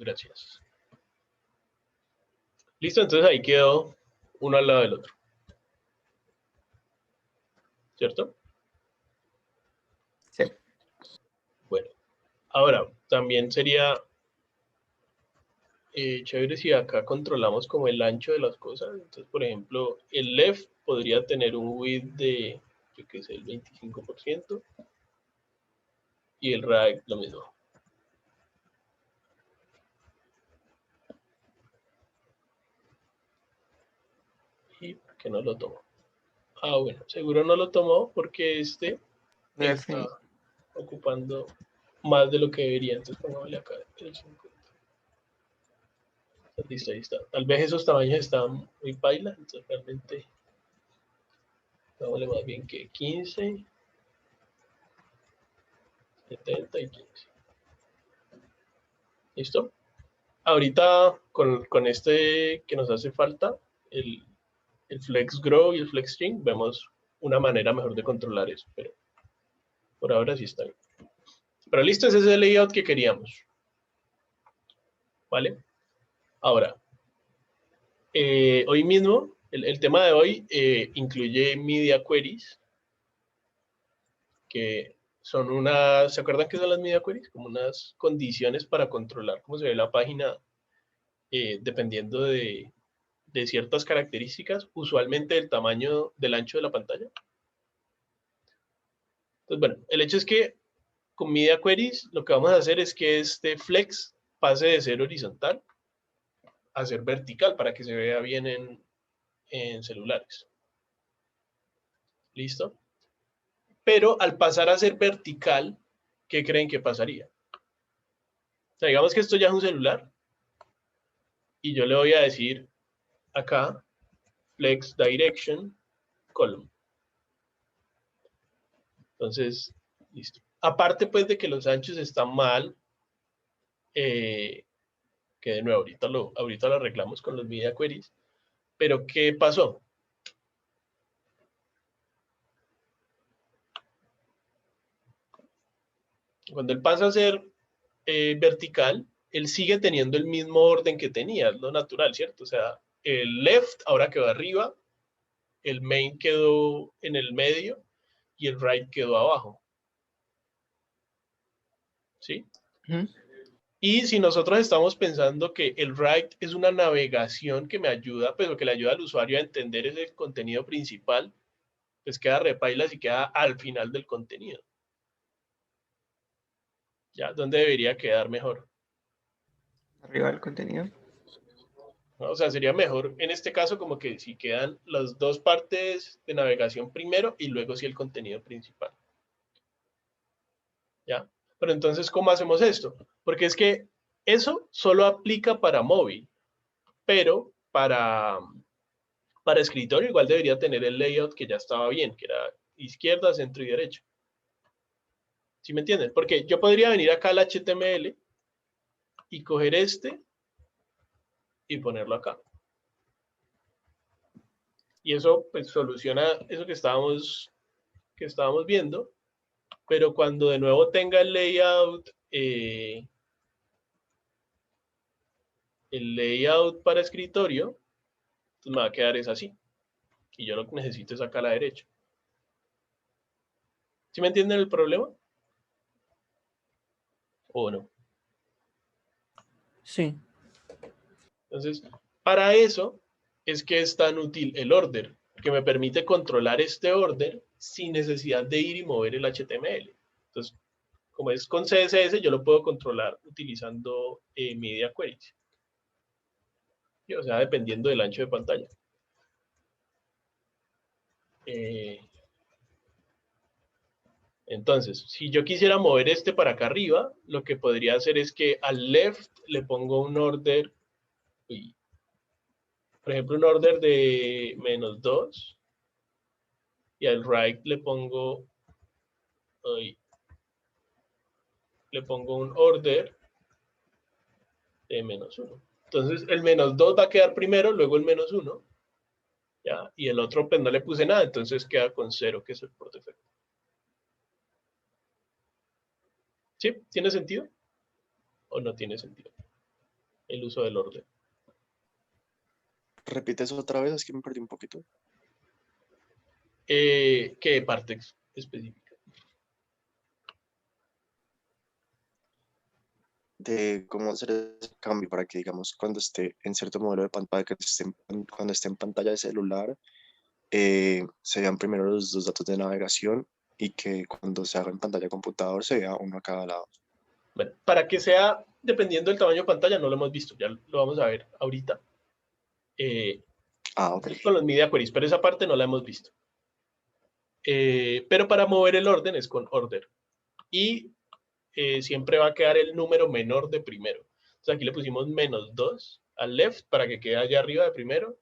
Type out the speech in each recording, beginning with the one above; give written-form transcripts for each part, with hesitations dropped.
Gracias. Listo, entonces ahí quedó uno al lado del otro. ¿Cierto? Sí. Bueno, ahora también sería chévere si acá controlamos como el ancho de las cosas. Entonces, por ejemplo, el left podría tener un width de, yo qué sé, el 25%. Y el right lo mismo. ¿Y por qué no lo tomó? Ah, bueno, seguro no lo tomó porque este está ocupando más de lo que debería. Entonces pongámosle acá el 50. Listo, ahí está. Tal vez esos tamaños están muy paila, entonces realmente pongámosle más bien que 15, 70 y 15. ¿Listo? Ahorita con este que nos hace falta, el flex grow y el flex string, vemos una manera mejor de controlar eso, pero por ahora sí está bien. Pero listo, ese es el layout que queríamos. ¿Vale? Ahora, hoy mismo, el tema de hoy incluye media queries, que son unas, ¿se acuerdan qué son las media queries? Como unas condiciones para controlar cómo se ve la página dependiendo de ciertas características, usualmente del tamaño del ancho de la pantalla. Entonces, bueno, el hecho es que con media queries lo que vamos a hacer es que este flex pase de ser horizontal a ser vertical para que se vea bien en celulares. ¿Listo? Pero al pasar a ser vertical, ¿qué creen que pasaría? O sea, digamos que esto ya es un celular y yo le voy a decir acá flex direction column. Entonces, listo. Aparte pues de que los anchos están mal, que de nuevo ahorita lo arreglamos con los media queries, pero ¿qué pasó? Cuando él pasa a ser vertical, él sigue teniendo el mismo orden que tenía, es lo natural, ¿cierto? O sea, el left ahora quedó arriba, el main quedó en el medio y el right quedó abajo. ¿Sí? Y si nosotros estamos pensando que el right es una navegación que me ayuda, pero que le ayuda al usuario a entender ese contenido principal, pues queda repailas y queda al final del contenido. ¿Ya? ¿Dónde debería quedar mejor? Arriba del contenido. ¿No? O sea, sería mejor en este caso como que si quedan las dos partes de navegación primero y luego sí el contenido principal. ¿Ya? Pero entonces, ¿cómo hacemos esto? Porque es que eso solo aplica para móvil, pero para escritorio igual debería tener el layout que ya estaba bien, que era izquierda, centro y derecho. ¿Sí me entienden? Porque yo podría venir acá al HTML y coger este y ponerlo acá. Y eso pues soluciona eso que estábamos viendo, pero cuando de nuevo tenga el layout para escritorio, pues me va a quedar es así. Y yo lo que necesito es acá a la derecha. ¿Sí me entienden el problema? ¿O no? Sí. Entonces, para eso es que es tan útil el order, que me permite controlar este order sin necesidad de ir y mover el HTML. Entonces, como es con CSS, yo lo puedo controlar utilizando media queries. O sea, dependiendo del ancho de pantalla. Entonces, si yo quisiera mover este para acá arriba, lo que podría hacer es que al left le pongo un order, por ejemplo, un order de -2, y al right le pongo un order de -1. Entonces, el -2 va a quedar primero, luego el -1, ¿ya? Y el otro, pues no le puse nada, entonces queda con 0, que es el por defecto. ¿Sí? ¿Tiene sentido? ¿O no tiene sentido? el uso del orden. Repite eso otra vez, es que me perdí un poquito. ¿Qué parte específica? De cómo hacer ese cambio para que, digamos, cuando esté en cierto modelo de pantalla, cuando esté en pantalla de celular, se vean primero los dos datos de navegación y que cuando se haga en pantalla de computador se vea uno a cada lado. Bueno, para que sea dependiendo del tamaño de pantalla, no lo hemos visto, ya lo vamos a ver ahorita. Ok. Con los media queries, pero esa parte no la hemos visto. Pero para mover el orden es con order. Y siempre va a quedar el número menor de primero. Entonces aquí le pusimos -2 al left para que quede allá arriba de primero.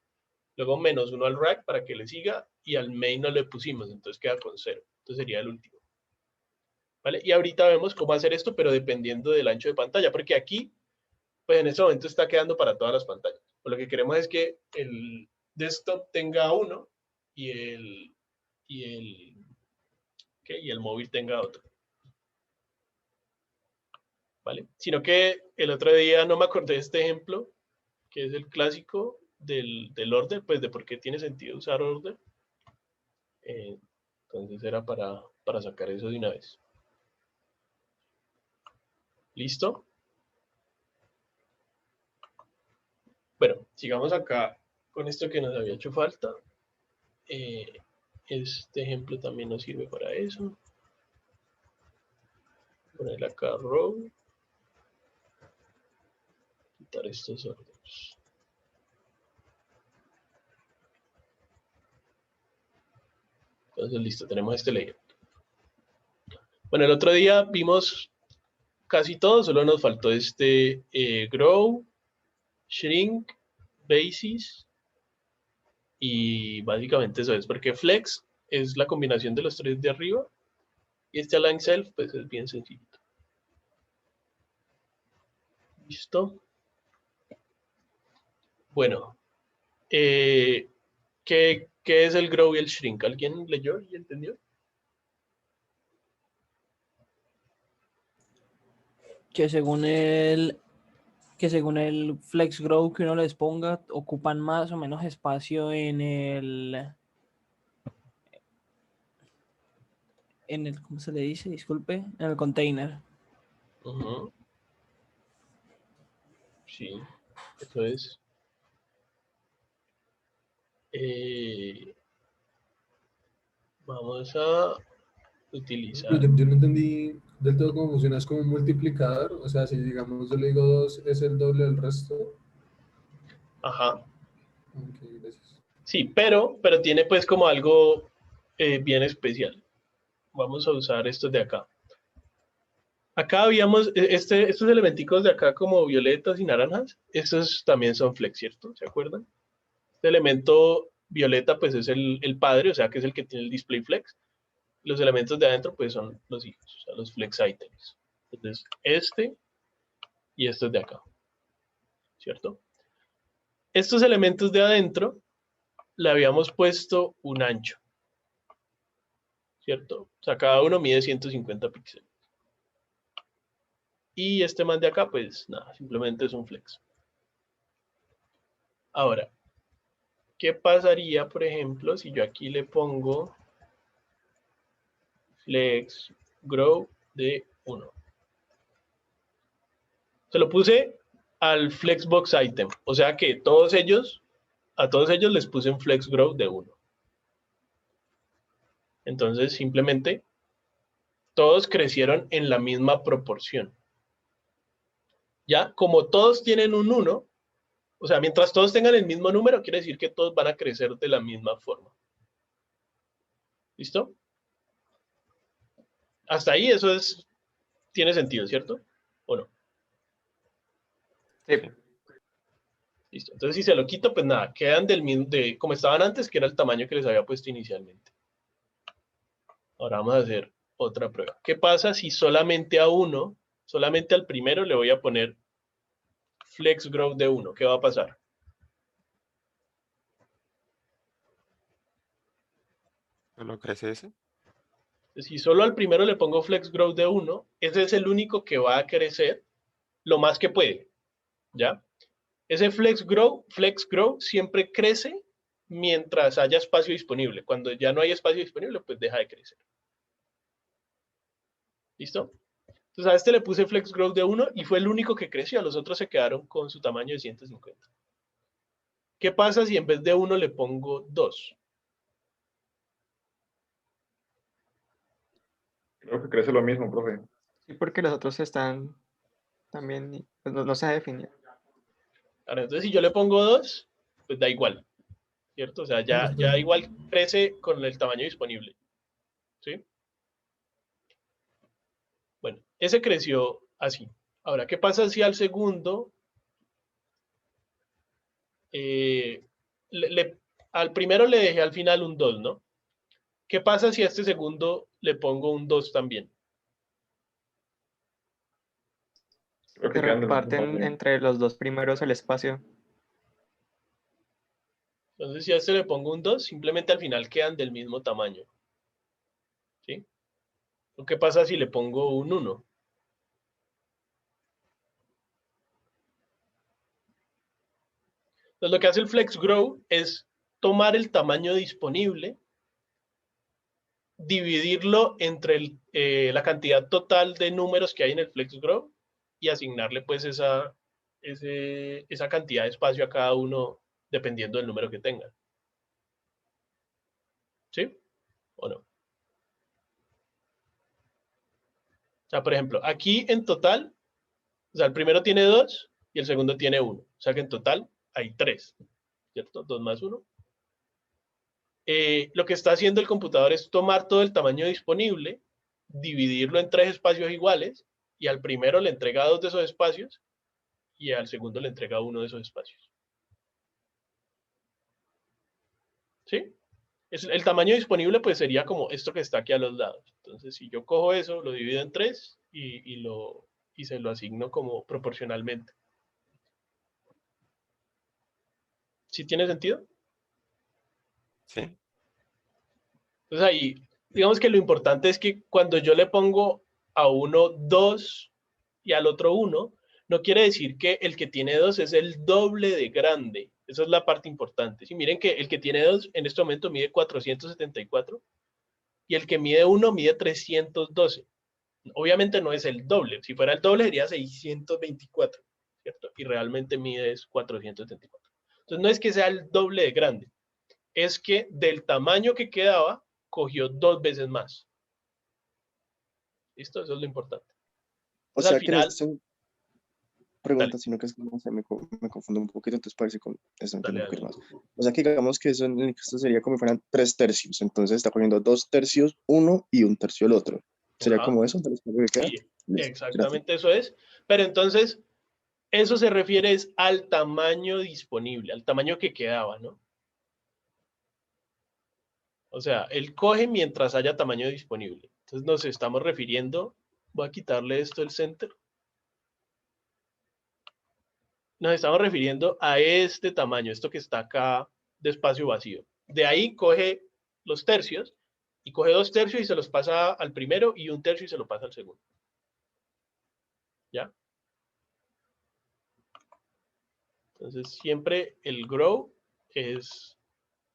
Luego -1 al right para que le siga. Y al main no le pusimos, entonces queda con 0. Entonces sería el último. ¿Vale? Y ahorita vemos cómo hacer esto, pero dependiendo del ancho de pantalla. Porque aquí, pues en este momento está quedando para todas las pantallas. Pues lo que queremos es que el desktop tenga uno y el móvil tenga otro. ¿Vale? Sino que el otro día no me acordé de este ejemplo, que es el clásico del order, pues de por qué tiene sentido usar order. Entonces era para sacar eso de una vez. ¿Listo? Bueno, sigamos acá con esto que nos había hecho falta. Este ejemplo también nos sirve para eso. Poner acá row. Quitar estos órdenes. Entonces, listo, tenemos este layout. Bueno, el otro día vimos casi todo, solo nos faltó este grow, shrink, basis, y básicamente eso es, porque flex es la combinación de los tres de arriba, y este align self, pues es bien sencillito. ¿Listo? Bueno, ¿qué es el grow y el shrink? ¿Alguien leyó y entendió? Que según el flex grow que uno les ponga, ocupan más o menos espacio en el, ¿cómo se le dice? Disculpe, en el container. Sí, eso es. Vamos a utilizar. Yo no entendí del todo cómo funciona, es como un multiplicador, o sea, si digamos yo le digo 2 es el doble del resto. Ajá. Ok, gracias. Sí, pero tiene pues como algo bien especial. Vamos a usar estos de acá. Acá habíamos, estos elementicos de acá como violetas y naranjas, estos también son flex, ¿cierto? ¿Se acuerdan? Este elemento violeta pues es el padre, o sea que es el que tiene el display flex. Los elementos de adentro pues son los hijos, o sea, los flex items. Entonces, este y estos de acá, ¿cierto? Estos elementos de adentro le habíamos puesto un ancho, ¿cierto? O sea, cada uno mide 150 píxeles. Y este man de acá, pues nada, simplemente es un flex. Ahora, ¿qué pasaría, por ejemplo, si yo aquí le pongo flex grow de 1? Se lo puse al flexbox item, o sea que a todos ellos les puse un flex grow de 1. Entonces, simplemente, todos crecieron en la misma proporción. Ya, como todos tienen un 1, o sea, mientras todos tengan el mismo número, quiere decir que todos van a crecer de la misma forma. ¿Listo? Hasta ahí eso tiene sentido, ¿cierto? ¿O no? Sí. Listo. Entonces, si se lo quito, pues nada, quedan del mismo, como estaban antes, que era el tamaño que les había puesto inicialmente. Ahora vamos a hacer otra prueba. ¿Qué pasa si solamente solamente al primero le voy a poner flex growth de 1? ¿Qué va a pasar? ¿Solo crece ese? Si solo al primero le pongo flex growth de 1, ese es el único que va a crecer lo más que puede, ¿ya? Ese flex grow siempre crece mientras haya espacio disponible. Cuando ya no hay espacio disponible, pues deja de crecer. ¿Listo? Entonces a este le puse flex grow de 1 y fue el único que creció. Los otros se quedaron con su tamaño de 150. ¿Qué pasa si en vez de 1 le pongo 2? Creo que crece lo mismo, profe. Sí, porque los otros están también, pues, no se ha definido. Ahora, entonces si yo le pongo 2, pues da igual, ¿cierto? O sea, ya igual crece con el tamaño disponible. ¿Sí? Bueno, ese creció así. Ahora, ¿qué pasa si al segundo al primero le dejé al final un 2, ¿no? ¿Qué pasa si a este segundo le pongo un 2 también? Creo que Se quedan del mismo reparten tamaño. entre los dos primeros el espacio. Entonces, si a este le pongo un 2, simplemente al final quedan del mismo tamaño. ¿Sí? ¿Qué pasa si le pongo un 1? Entonces, lo que hace el flex grow es tomar el tamaño disponible, dividirlo entre la cantidad total de números que hay en el flex grow y asignarle pues esa cantidad de espacio a cada uno dependiendo del número que tenga. ¿Sí? ¿O no? O sea, por ejemplo, aquí en total, o sea, el primero tiene 2 y el segundo tiene 1. O sea que en total hay 3, ¿cierto? 2 más 1. Lo que está haciendo el computador es tomar todo el tamaño disponible, dividirlo en 3 espacios iguales, y al primero le entrega 2 de esos espacios, y al segundo le entrega 1 de esos espacios. ¿Sí? El tamaño disponible pues sería como esto que está aquí a los lados. Entonces, si yo cojo eso, lo divido en 3 y se lo asigno como proporcionalmente. ¿Sí tiene sentido? Sí. Entonces ahí, digamos que lo importante es que cuando yo le pongo a uno 2 y al otro 1, no quiere decir que el que tiene 2 es el doble de grande. Esa es la parte importante. ¿Sí? Miren que el que tiene 2 en este momento mide 474 y el que mide 1 mide 312. Obviamente no es el doble. Si fuera el doble sería 624, ¿cierto? Y realmente mide es 474. Entonces no es que sea el doble de grande, es que del tamaño que quedaba, cogió 2 veces más. ¿Listo? Eso es lo importante. O Entonces, sea al que no final, es una pregunta, sino que es que no sé, me confundo un poquito, entonces parece con eso entiendo un dale. poquito más. O sea que digamos que eso en esto sería como si fueran 3 tercios, entonces está cogiendo 2 tercios uno y 1 tercio el otro. ¿Sería Ajá. como eso? ¿De lo que queda? Sí, Listo, exactamente eso es. Pero entonces, eso se refiere es al tamaño disponible, al tamaño que quedaba, ¿no? O sea, él coge mientras haya tamaño disponible. Entonces nos estamos refiriendo, voy a quitarle esto del center. Nos estamos refiriendo a este tamaño, esto que está acá de espacio vacío. De ahí coge los tercios y coge 2 tercios y se los pasa al primero y 1 tercio y se lo pasa al segundo. ¿Ya? Entonces siempre el grow es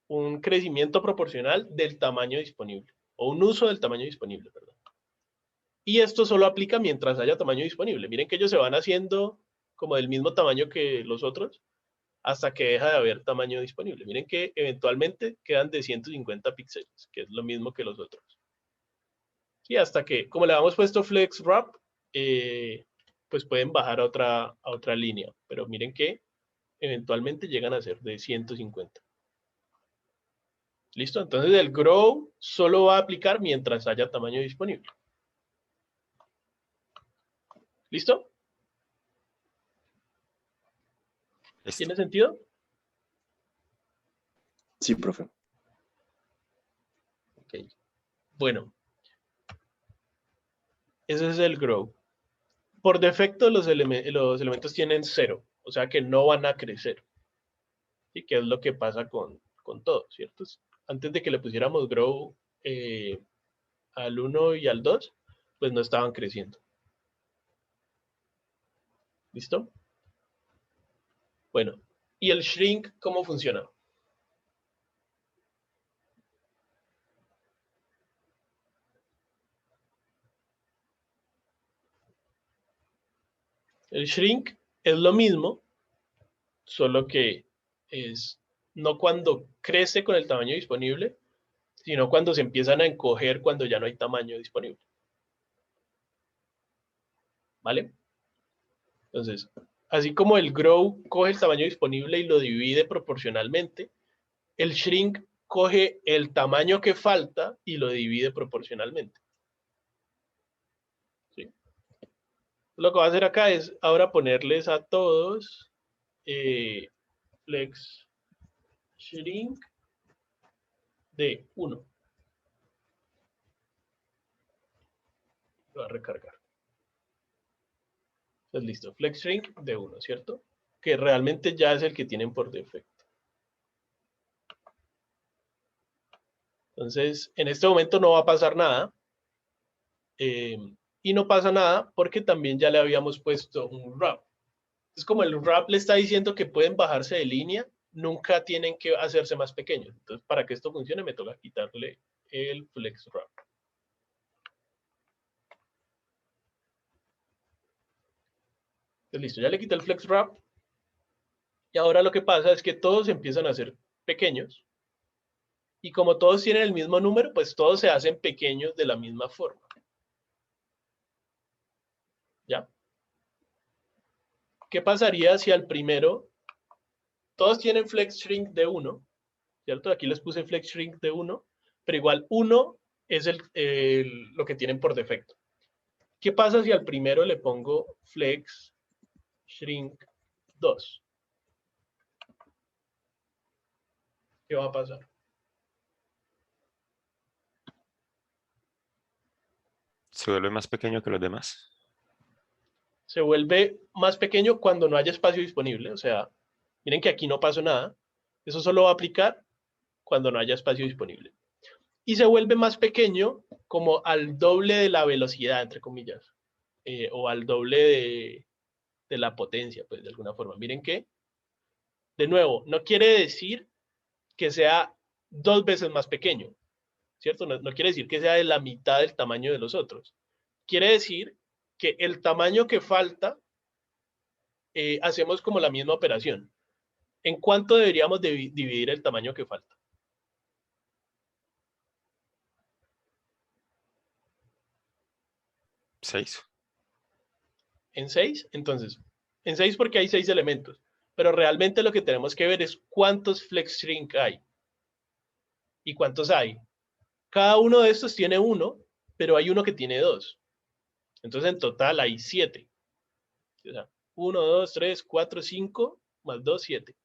un crecimiento proporcional del tamaño disponible, o un uso del tamaño disponible, perdón. Y esto solo aplica mientras haya tamaño disponible. Miren que ellos se van haciendo como del mismo tamaño que los otros hasta que deja de haber tamaño disponible. Miren que eventualmente quedan de 150 píxeles, que es lo mismo que los otros. Sí, hasta que, como le habíamos puesto flex wrap, pues pueden bajar a otra línea. Pero miren que eventualmente llegan a ser de 150. ¿Listo? Entonces el grow solo va a aplicar mientras haya tamaño disponible. ¿Listo? Listo. ¿Tiene sentido? Sí, profe. Ok. Bueno. Ese es el grow. Por defecto los elementos tienen 0, o sea que no van a crecer. ¿Sí? Que es lo que pasa con todo, ¿cierto? Antes de que le pusiéramos grow al 1 y al 2, pues no estaban creciendo. ¿Listo? Bueno, ¿y el shrink cómo funciona? El shrink es lo mismo, solo que es no cuando crece con el tamaño disponible, sino cuando se empiezan a encoger cuando ya no hay tamaño disponible. ¿Vale? Entonces, así como el grow coge el tamaño disponible y lo divide proporcionalmente, el shrink coge el tamaño que falta y lo divide proporcionalmente. ¿Sí? Lo que voy a hacer acá es ahora ponerles a todos flex shrink de 1. Lo voy a recargar. Entonces, listo. Flex shrink de 1, ¿cierto? Que realmente ya es el que tienen por defecto. Entonces, en este momento no va a pasar nada. Y no pasa nada porque también ya le habíamos puesto un wrap. Es como el wrap le está diciendo que pueden bajarse de línea, nunca tienen que hacerse más pequeños. Entonces, para que esto funcione, me toca quitarle el flex wrap. Entonces, listo, ya le quité el flex wrap. Y ahora lo que pasa es que todos empiezan a ser pequeños. Y como todos tienen el mismo número, pues todos se hacen pequeños de la misma forma. ¿Ya? ¿Qué pasaría si al primero, todos tienen flex shrink de 1, ¿cierto? Aquí les puse flex shrink de 1, pero igual 1 es lo que tienen por defecto. ¿Qué pasa si al primero le pongo flex shrink 2? ¿Qué va a pasar? ¿Se vuelve más pequeño que los demás? Se vuelve más pequeño cuando no haya espacio disponible. O sea, miren que aquí no pasó nada. Eso solo va a aplicar cuando no haya espacio disponible. Y se vuelve más pequeño como al doble de la velocidad, entre comillas. O al doble de la potencia, pues de alguna forma. Miren que, de nuevo, no quiere decir que sea 2 veces más pequeño, ¿cierto? No quiere decir que sea de la mitad del tamaño de los otros. Quiere decir que el tamaño que falta, hacemos como la misma operación. ¿En cuánto deberíamos dividir el tamaño que falta? ¿6? ¿En 6? Entonces, en 6 porque hay 6 elementos. Pero realmente lo que tenemos que ver es cuántos flex shrink hay. ¿Y cuántos hay? Cada uno de estos tiene 1, pero hay uno que tiene 2. Entonces, en total hay 7. O sea, 1, 2, 3, 4, 5, más 2, 7.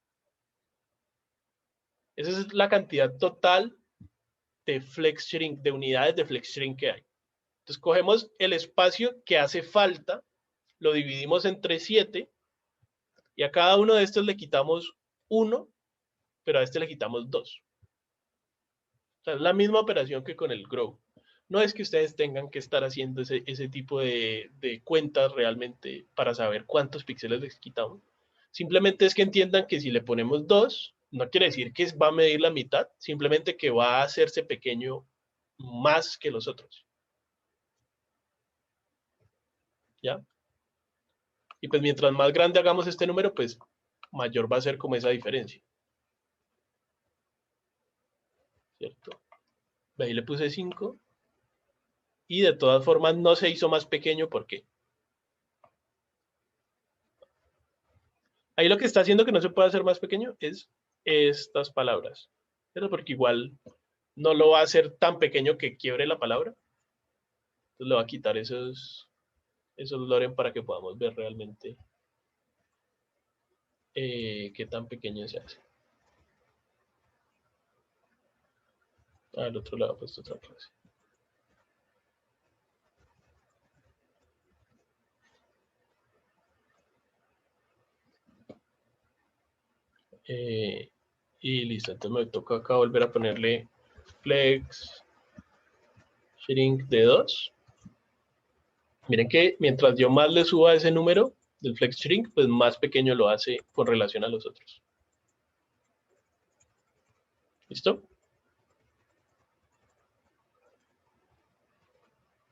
Esa es la cantidad total de flex shrink, de unidades de flex shrink que hay. Entonces, cogemos el espacio que hace falta, lo dividimos entre 7, y a cada uno de estos le quitamos 1, pero a este le quitamos 2. O sea, es la misma operación que con el grow. No es que ustedes tengan que estar haciendo ese tipo de cuentas realmente para saber cuántos píxeles les quitamos. Simplemente es que entiendan que si le ponemos 2, no quiere decir que va a medir la mitad, simplemente que va a hacerse pequeño más que los otros. ¿Ya? Y pues mientras más grande hagamos este número, pues mayor va a ser como esa diferencia. ¿Cierto? Ahí le puse 5. Y de todas formas no se hizo más pequeño, ¿por qué? Ahí lo que está haciendo que no se pueda hacer más pequeño es estas palabras. ¿Cierto? Porque igual no lo va a hacer tan pequeño que quiebre la palabra. Entonces le va a quitar esos loren para que podamos ver realmente qué tan pequeño se hace. Al otro lado he puesto otra clase. Y listo, entonces me toca acá volver a ponerle flex shrink de 2. Miren que mientras yo más le suba ese número, del flex shrink, pues más pequeño lo hace con relación a los otros. ¿Listo?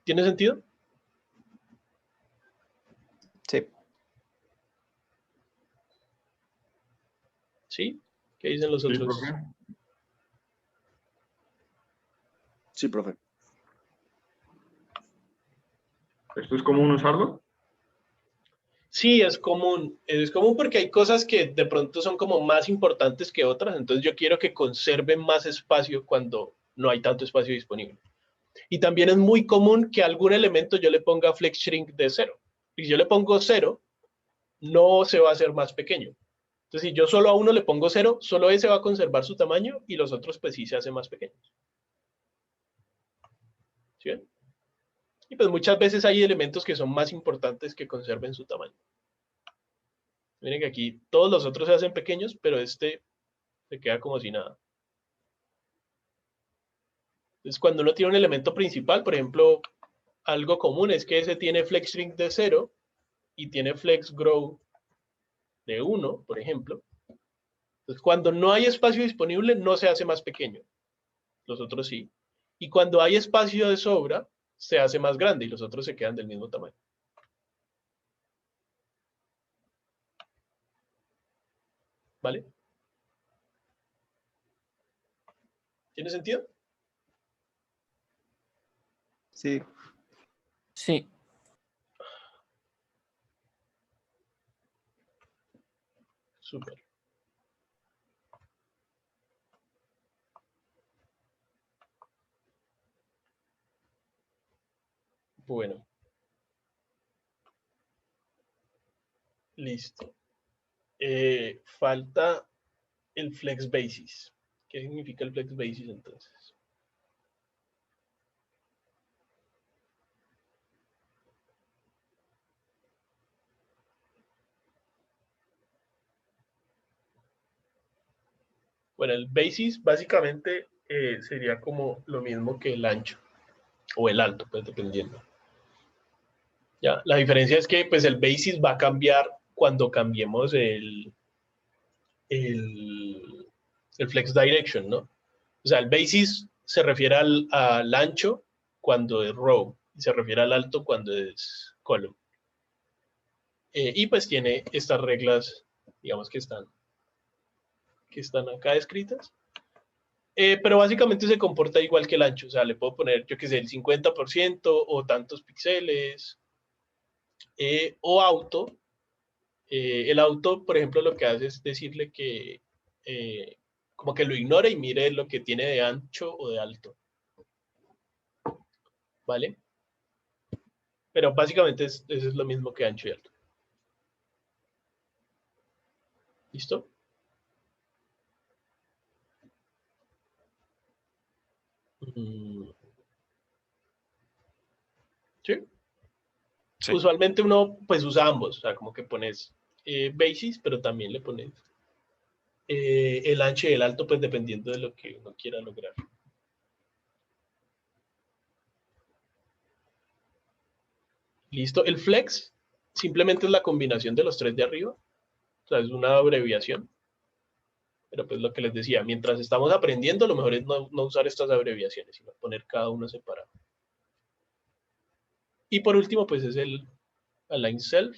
¿Tiene sentido? Sí. ¿Sí? ¿Qué dicen los Sí, otros? profe. Sí, profe. ¿Esto es común usarlo? Sí, es común. Es común porque hay cosas que de pronto son como más importantes que otras. Entonces yo quiero que conserven más espacio cuando no hay tanto espacio disponible. Y también es muy común que a algún elemento yo le ponga flex shrink de 0. Y si yo le pongo 0, no se va a hacer más pequeño. Entonces, si yo solo a uno le pongo 0, solo ese va a conservar su tamaño y los otros pues sí se hacen más pequeños. ¿Sí ven? Y pues muchas veces hay elementos que son más importantes que conserven su tamaño. Miren que aquí todos los otros se hacen pequeños, pero este se queda como si nada. Entonces, cuando uno tiene un elemento principal, por ejemplo, algo común es que ese tiene flex shrink de 0 y tiene flex grow de 1, por ejemplo. Entonces, cuando no hay espacio disponible, no se hace más pequeño. Los otros sí. Y cuando hay espacio de sobra, se hace más grande y los otros se quedan del mismo tamaño. ¿Vale? ¿Tiene sentido? Sí. Sí. Súper. Bueno. Listo. Falta el flex basis. ¿Qué significa el flex basis entonces? Bueno, el basis básicamente sería como lo mismo que el ancho o el alto, pues dependiendo. Ya, la diferencia es que pues el basis va a cambiar cuando cambiemos el flex direction, ¿no? O sea, el basis se refiere al ancho cuando es row y se refiere al alto cuando es column. Y pues tiene estas reglas, digamos que están acá escritas. Pero básicamente se comporta igual que el ancho. O sea, le puedo poner, yo qué sé, el 50% o tantos píxeles. O auto. El auto, por ejemplo, lo que hace es decirle que como que lo ignore y mire lo que tiene de ancho o de alto. ¿Vale? Pero básicamente eso es lo mismo que ancho y alto. ¿Listo? ¿Sí? Sí. Usualmente uno pues usa ambos, o sea, como que pones basis, pero también le pones el ancho y el alto, pues dependiendo de lo que uno quiera lograr. ¿Listo? El flex simplemente es la combinación de los tres de arriba, o sea, es una abreviación. Pero pues lo que les decía, mientras estamos aprendiendo, lo mejor es no usar estas abreviaciones, sino poner cada uno separado. Y por último, pues es el align self,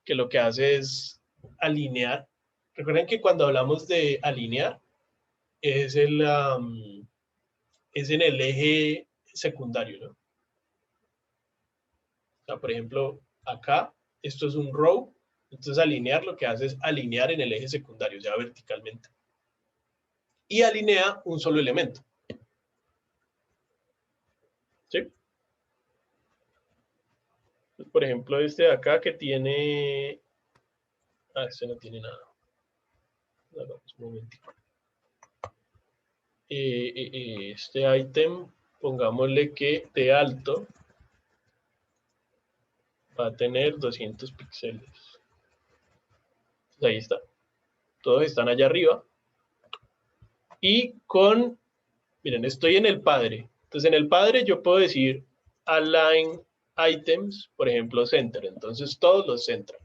que lo que hace es alinear. Recuerden que cuando hablamos de alinear, es en el eje secundario, ¿no? O sea, por ejemplo, acá, esto es un row, entonces alinear lo que hace es alinear en el eje secundario, o sea, verticalmente. Y alinea un solo elemento. ¿Sí? Por ejemplo, este de acá que tiene... este no tiene nada. Hagamos un momentito. Este ítem, pongámosle que de alto va a tener 200 píxeles. Entonces ahí está. Todos están allá arriba. Y con... Miren, estoy en el padre. Entonces en el padre yo puedo decir align items, por ejemplo, center. Entonces todos los centran.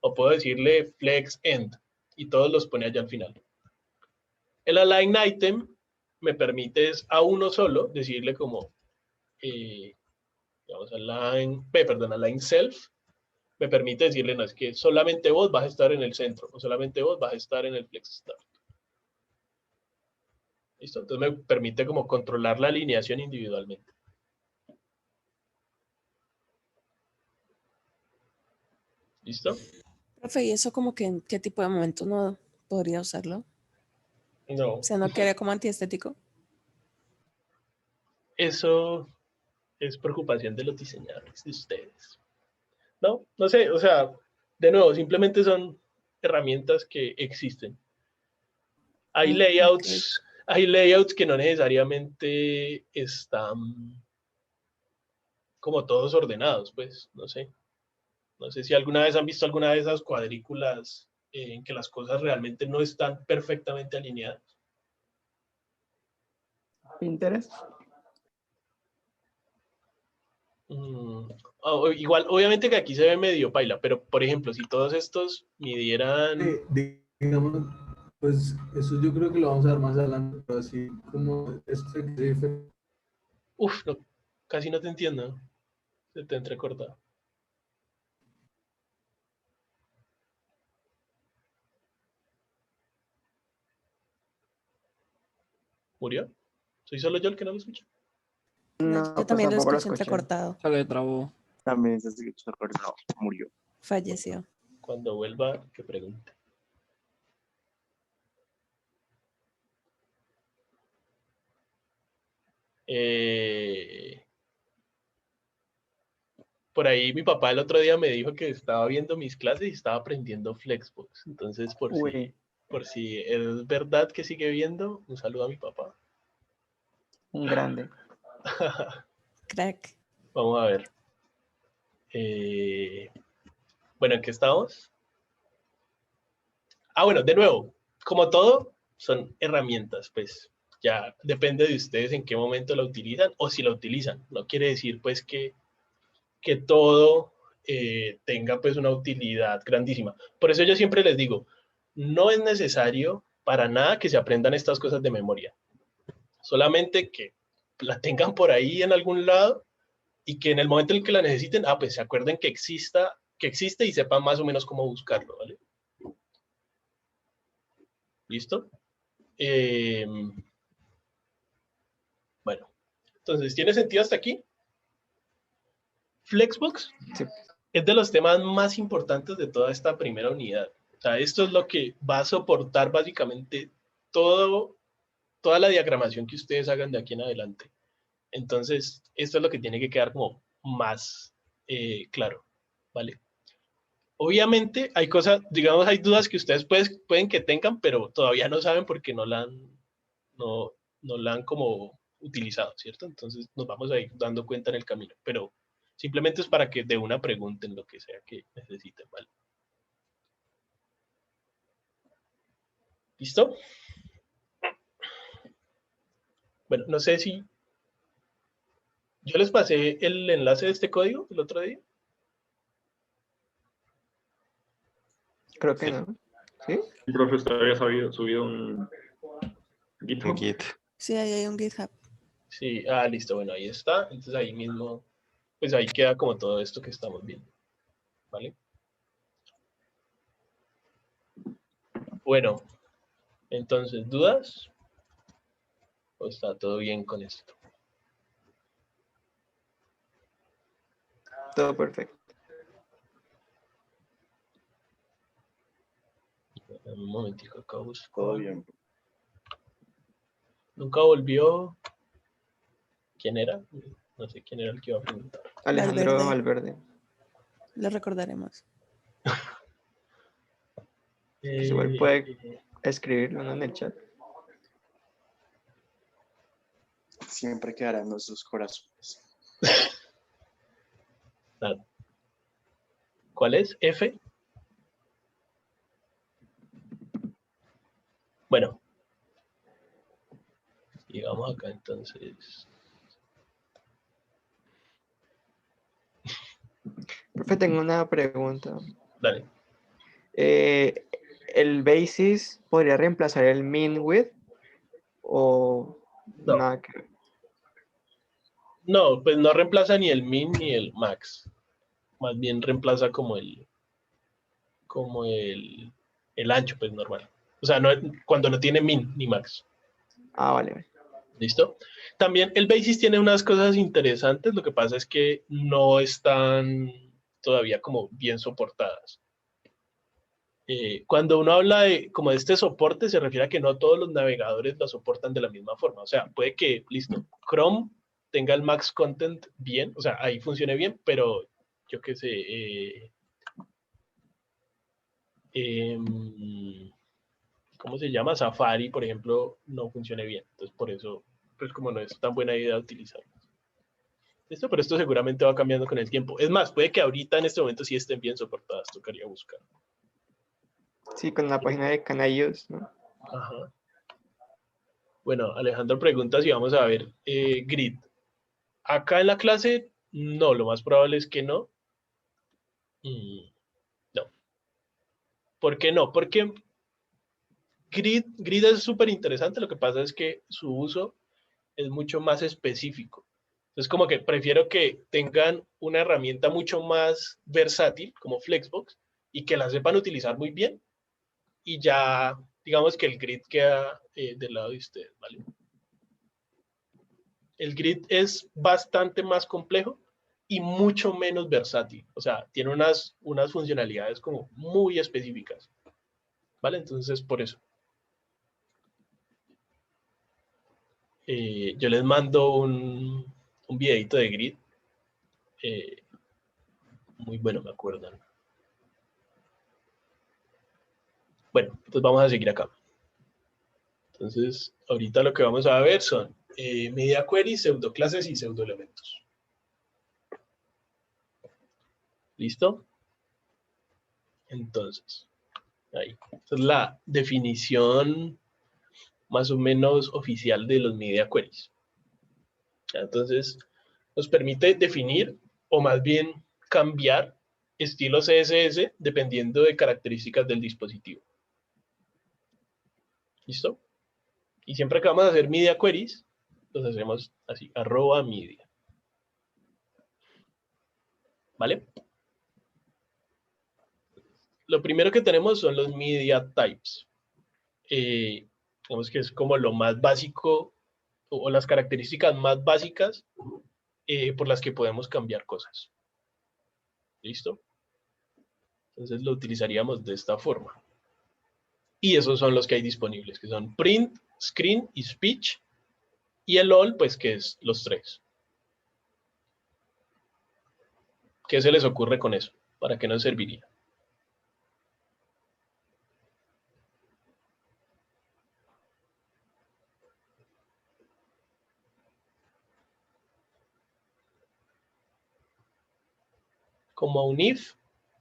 o puedo decirle flex end y todos los pone allá al final. El align item me permite a uno solo decirle como, digamos, align self, me permite decirle, no, es que solamente vos vas a estar en el centro, o solamente vos vas a estar en el flex start. ¿Listo? Entonces me permite como controlar la alineación individualmente. ¿Listo? Profe, ¿y eso como que en qué tipo de momento no podría usarlo? No. O sea, ¿no quedaría como antiestético? Eso es preocupación de los diseñadores, de ustedes. No, no sé, o sea, de nuevo, simplemente son herramientas que existen. Hay layouts, hay layouts que no necesariamente están como todos ordenados, pues, no sé. No sé si alguna vez han visto alguna de esas cuadrículas en que las cosas realmente no están perfectamente alineadas. Pinterest. Igual, obviamente que aquí se ve medio paila, pero por ejemplo, si todos estos midieran... Digamos, pues eso yo creo que lo vamos a ver más adelante, pero así como este que se dice, Uf, no, casi no te entiendo. Se te entrecorta. ¿Murió? ¿Soy solo yo el que no lo escucha? No, Yo pues también lo tampoco lo escuché escuché. entrecortado. Se le trabó. También se no, murió. Falleció. Cuando vuelva, que pregunte. Por ahí mi papá el otro día me dijo que estaba viendo mis clases y estaba aprendiendo Flexbox. Entonces, Uy, por si es verdad que sigue viendo, un saludo a mi papá. un grande. Crack. Vamos a ver. Bueno, ¿en qué estamos? Bueno, de nuevo, como todo, son herramientas, pues ya depende de ustedes en qué momento la utilizan o si la utilizan. No quiere decir pues que todo tenga pues una utilidad grandísima. Por eso yo siempre les digo, no es necesario para nada que se aprendan estas cosas de memoria. Solamente que la tengan por ahí en algún lado y que en el momento en que la necesiten, pues se acuerden que existe y sepan más o menos cómo buscarlo, ¿vale? ¿Listo? Bueno, entonces, ¿tiene sentido hasta aquí? Flexbox Sí. es de los temas más importantes de toda esta primera unidad. O sea, esto es lo que va a soportar básicamente toda la diagramación que ustedes hagan de aquí en adelante. Entonces, esto es lo que tiene que quedar como más claro, ¿vale? Obviamente hay cosas, digamos, hay dudas que ustedes pueden que tengan, pero todavía no saben porque no la han como utilizado, ¿cierto? Entonces nos vamos a ir dando cuenta en el camino, pero simplemente es para que de una pregunten lo que sea que necesiten, ¿vale? ¿Listo? Bueno, no sé si yo les pasé el enlace de este código el otro día. Creo que Sí. no. ¿Sí? El profe, usted había subido un GitHub. Un Git. Sí, ahí hay un GitHub. Sí, listo, bueno, ahí está. Entonces ahí mismo, pues ahí queda como todo esto que estamos viendo, ¿vale? Bueno, entonces, ¿dudas? ¿O está todo bien con esto? Todo perfecto. Un momentico, acá busco. Todo bien. Nunca volvió. ¿Quién era? No sé quién era el que iba a preguntar. Alejandro Valverde. Valverde. Lo recordaremos. Pues igual puede escribirlo, ¿no? En el chat. Siempre quedarán nuestros corazones. Nada. ¿Cuál es? F. Bueno. Llegamos acá entonces. Profe, tengo una pregunta. Dale. ¿El basis podría reemplazar el min width o No. nada que ver? No, pues no reemplaza ni el min ni el max. Más bien reemplaza como el ancho, pues normal. O sea, no, cuando no tiene min ni max. Ah, vale, vale. ¿Listo? También el basis tiene unas cosas interesantes, lo que pasa es que no están todavía como bien soportadas. Cuando uno habla de como de este soporte, se refiere a que no todos los navegadores lo soportan de la misma forma. O sea, puede que, listo, Chrome tenga el max content bien, o sea, ahí funcione bien, pero yo qué sé, ¿cómo se llama? Safari, por ejemplo, no funcione bien. Entonces, por eso, pues como no es tan buena idea utilizarlo. ¿Listo? Pero esto seguramente va cambiando con el tiempo. Es más, puede que ahorita en este momento sí estén bien soportadas, tocaría buscar. Sí, con la página de Canallos, ¿no? Ajá. Bueno, Alejandro pregunta si vamos a ver grid. Acá en la clase, no, lo más probable es que no. No. ¿Por qué no? Porque grid es súper interesante, lo que pasa es que su uso es mucho más específico. Entonces, como que prefiero que tengan una herramienta mucho más versátil, como Flexbox, y que la sepan utilizar muy bien, y ya, digamos que el grid queda del lado de ustedes, ¿vale? El grid es bastante más complejo y mucho menos versátil. O sea, tiene unas funcionalidades como muy específicas, ¿vale? Entonces, por eso. Yo les mando un videito de grid. Muy bueno, me acuerdo. Bueno, pues vamos a seguir acá. Entonces, ahorita lo que vamos a ver son media queries, pseudoclases y pseudoelementos. ¿Listo? Entonces, ahí. Esta es la definición más o menos oficial de los media queries. Entonces, nos permite definir o más bien cambiar estilos CSS dependiendo de características del dispositivo. ¿Listo? Y siempre que vamos a hacer media queries, los hacemos así, @media. ¿Vale? Lo primero que tenemos son los media types. Digamos que es como lo más básico o las características más básicas por las que podemos cambiar cosas. ¿Listo? Entonces lo utilizaríamos de esta forma. Y esos son los que hay disponibles, que son print, screen y speech. Y el all, pues que es los tres. ¿Qué se les ocurre con eso? ¿Para qué nos serviría? Como un if,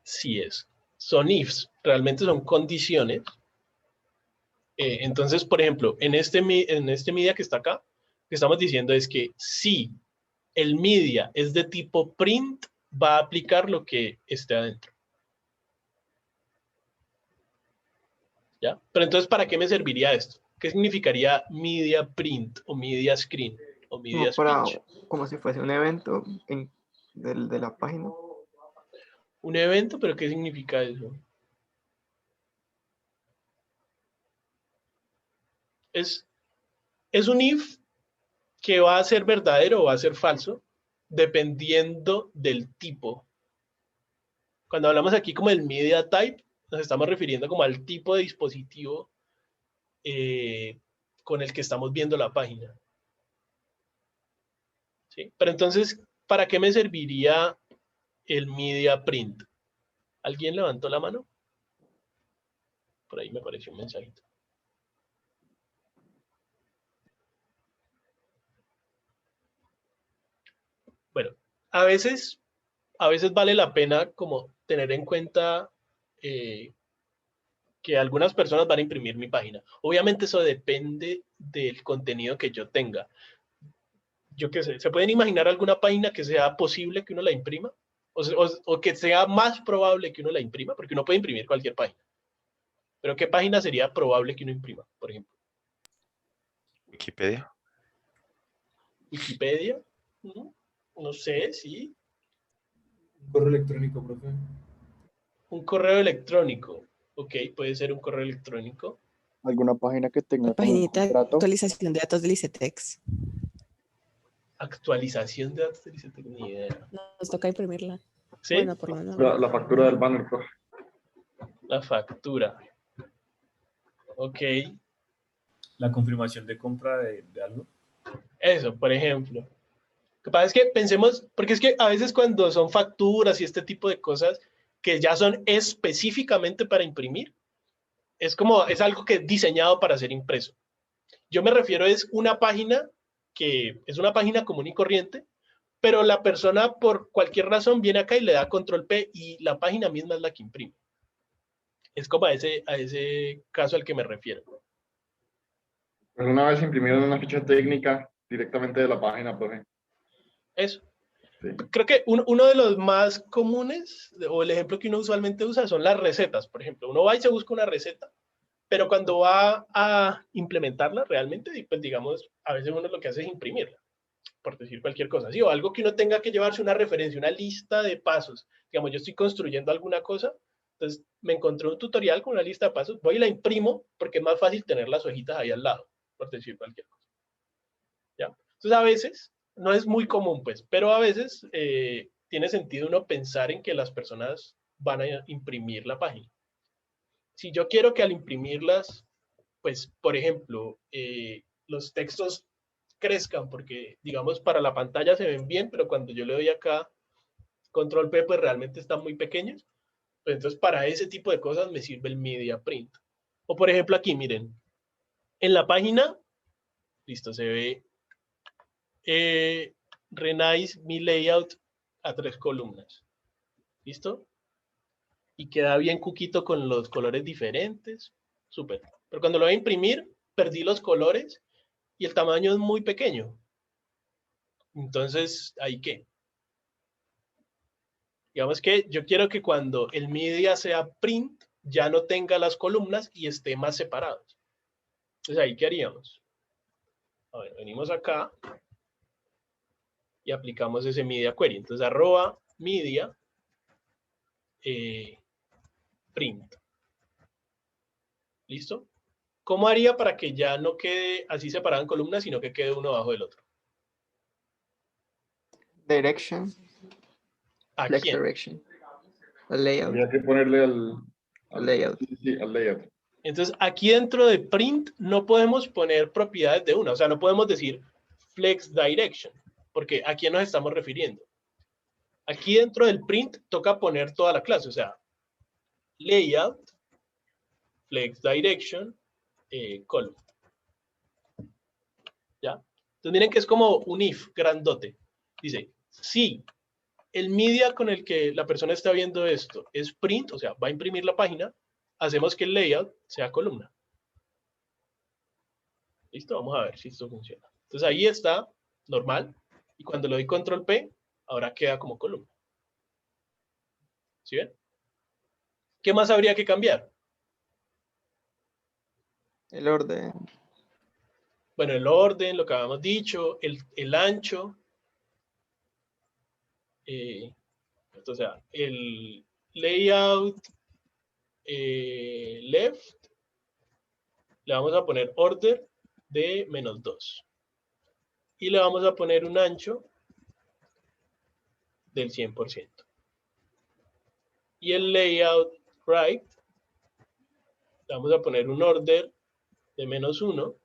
sí es. Son ifs, realmente son condiciones. Entonces, por ejemplo, en este media que está acá, lo que estamos diciendo es que si el media es de tipo print, va a aplicar lo que esté adentro. ¿Ya? Pero entonces, ¿para qué me serviría esto? ¿Qué significaría media print o media screen o media speech? Como si fuese un evento de la página. Un evento, pero ¿qué significa eso? Es un if que va a ser verdadero o va a ser falso, dependiendo del tipo. Cuando hablamos aquí como del media type, nos estamos refiriendo como al tipo de dispositivo con el que estamos viendo la página. ¿Sí? Pero entonces, ¿para qué me serviría el media print? ¿Alguien levantó la mano? Por ahí me apareció un mensajito. Bueno, a veces vale la pena como tener en cuenta que algunas personas van a imprimir mi página. Obviamente eso depende del contenido que yo tenga. Yo qué sé, ¿se pueden imaginar alguna página que sea posible que uno la imprima? O que sea más probable que uno la imprima, porque uno puede imprimir cualquier página. Pero ¿qué página sería probable que uno imprima, por ejemplo? Wikipedia. Wikipedia, no sé, sí. Correo electrónico, profe. Un correo electrónico. Ok, puede ser un correo electrónico. ¿Alguna página que La tenga como un paginita de contrato? actualización de datos del ICETEX. Actualización de datos, no tengo ni idea. Nos toca imprimirla. ¿Sí? Bueno, por lo menos. La factura del banner, profe. La factura. Ok, La confirmación de compra de algo. eso, por ejemplo. Lo que pasa es que pensemos, porque es que a veces cuando son facturas y este tipo de cosas que ya son específicamente para imprimir, es algo que es diseñado para ser impreso. Yo me refiero es una página que es una página común y corriente, pero la persona por cualquier razón viene acá y le da control P y la página misma es la que imprime. Es como a ese caso al que me refiero. Pero una vez imprimieron una ficha técnica directamente de la página, profe. Eso. Sí. Creo que uno de los más comunes, o el ejemplo que uno usualmente usa, son las recetas. Por ejemplo, uno va y se busca una receta, pero cuando va a implementarla realmente, pues digamos, a veces uno lo que hace es imprimirla, por decir cualquier cosa, ¿sí? O algo que uno tenga que llevarse una referencia, una lista de pasos. Digamos, yo estoy construyendo alguna cosa, entonces me encontré un tutorial con una lista de pasos, voy y la imprimo porque es más fácil tener las hojitas ahí al lado, por decir cualquier cosa. ¿Ya? Entonces, a veces, no es muy común, pues, pero a veces tiene sentido uno pensar en que las personas van a imprimir la página. Si yo quiero que al imprimirlas, pues, por ejemplo, los textos crezcan, porque, digamos, para la pantalla se ven bien, pero cuando yo le doy acá control P, pues realmente están muy pequeños. Pues entonces, para ese tipo de cosas me sirve el media print. O, por ejemplo, aquí, miren, en la página, listo, se ve Renice mi layout a 3 columnas. ¿Listo? Y queda bien cuquito con los colores diferentes. Súper. Pero cuando lo voy a imprimir, perdí los colores y el tamaño es muy pequeño. Entonces, ¿ahí qué? Digamos que yo quiero que cuando el media sea print, ya no tenga las columnas y esté más separados. Entonces, ¿ahí qué haríamos? A ver, venimos acá y aplicamos ese media query. Entonces, arroba media print. ¿Listo? ¿Cómo haría para que ya no quede así separado en columnas, sino que quede uno abajo del otro? Direction. ¿A Flex quién? direction. El layout. Habría que ponerle al layout. Sí, al layout. Entonces, aquí dentro de print no podemos poner propiedades de una. O sea, no podemos decir flex direction, porque ¿a quién nos estamos refiriendo? Aquí dentro del print toca poner toda la clase, o sea, layout, flex direction, column. ¿Ya? Entonces miren que es como un if grandote. Dice, si el media con el que la persona está viendo esto es print, o sea, va a imprimir la página, hacemos que el layout sea columna. ¿Listo? Vamos a ver si esto funciona. Entonces ahí está, normal, y cuando le doy control P, ahora queda como columna. ¿Sí ven? ¿Qué más habría que cambiar? El orden. Bueno, el orden, lo que habíamos dicho, el ancho, o sea, el layout left, le vamos a poner order de -2. Y le vamos a poner un ancho del 100%. Y el layout right, le vamos a poner un order de -1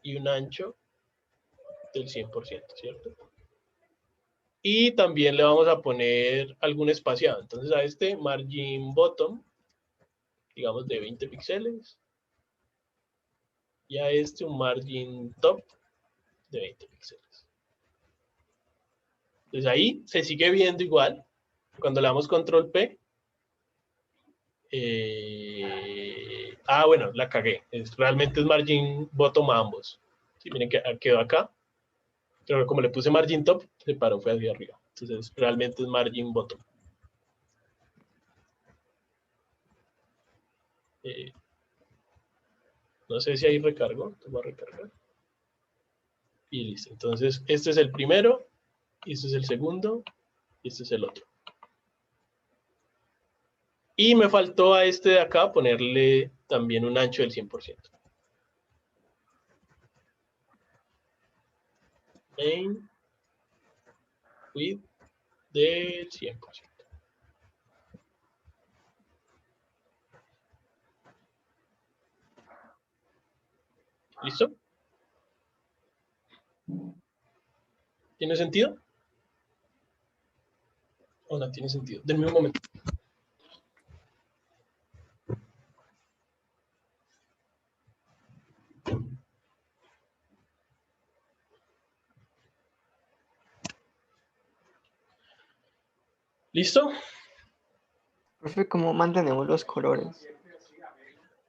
y un ancho del 100%, ¿cierto? Y también le vamos a poner algún espaciado. Entonces a este margin bottom, digamos de 20 píxeles. Y a este un margin top de 20 píxeles. Entonces ahí se sigue viendo igual. Cuando le damos control P. Bueno, la cagué. Realmente es margin bottom a ambos. Sí, miren que quedó acá. Pero como le puse margin top, se paró, fue hacia arriba. Entonces realmente es margin bottom. No sé si hay recargo. Te voy a recargar. Y listo. Entonces, este es el primero, este es el segundo, y este es el otro. Y me faltó a este de acá ponerle también un ancho del 100%. Main width del 100%. ¿Listo? ¿Tiene sentido? ¿O no tiene sentido? Denme un momento. ¿Listo? Profe, ¿cómo mantenemos los colores?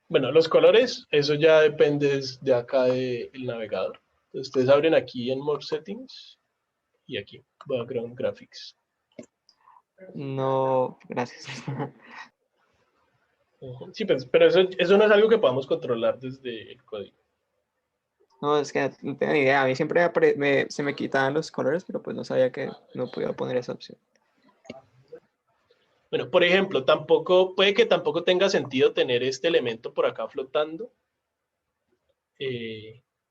Bueno, los colores, eso ya depende de acá del navegador. Entonces, ustedes abren aquí en More Settings y aquí, Background Graphics. No, gracias. Sí, pero eso no es algo que podamos controlar desde el código. No, es que no tengo ni idea. A mí siempre se me quitaban los colores, pero pues no sabía que no podía poner esa opción. Bueno, por ejemplo, puede que tampoco tenga sentido tener este elemento por acá flotando,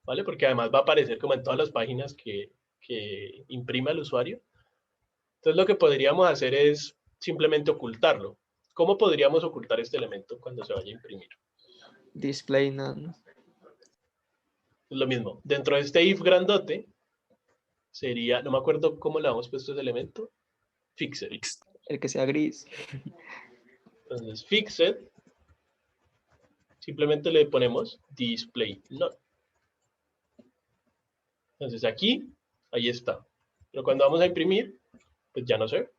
¿vale? Porque además va a aparecer como en todas las páginas que imprima el usuario. Entonces lo que podríamos hacer es simplemente ocultarlo. ¿Cómo podríamos ocultar este elemento cuando se vaya a imprimir? Display none. Es lo mismo. Dentro de este if grandote sería, no me acuerdo cómo le hemos puesto ese elemento, fixed. El que sea gris. Entonces, fixed, simplemente le ponemos display none. Entonces aquí, ahí está. Pero cuando vamos a imprimir, pues ya no se ve.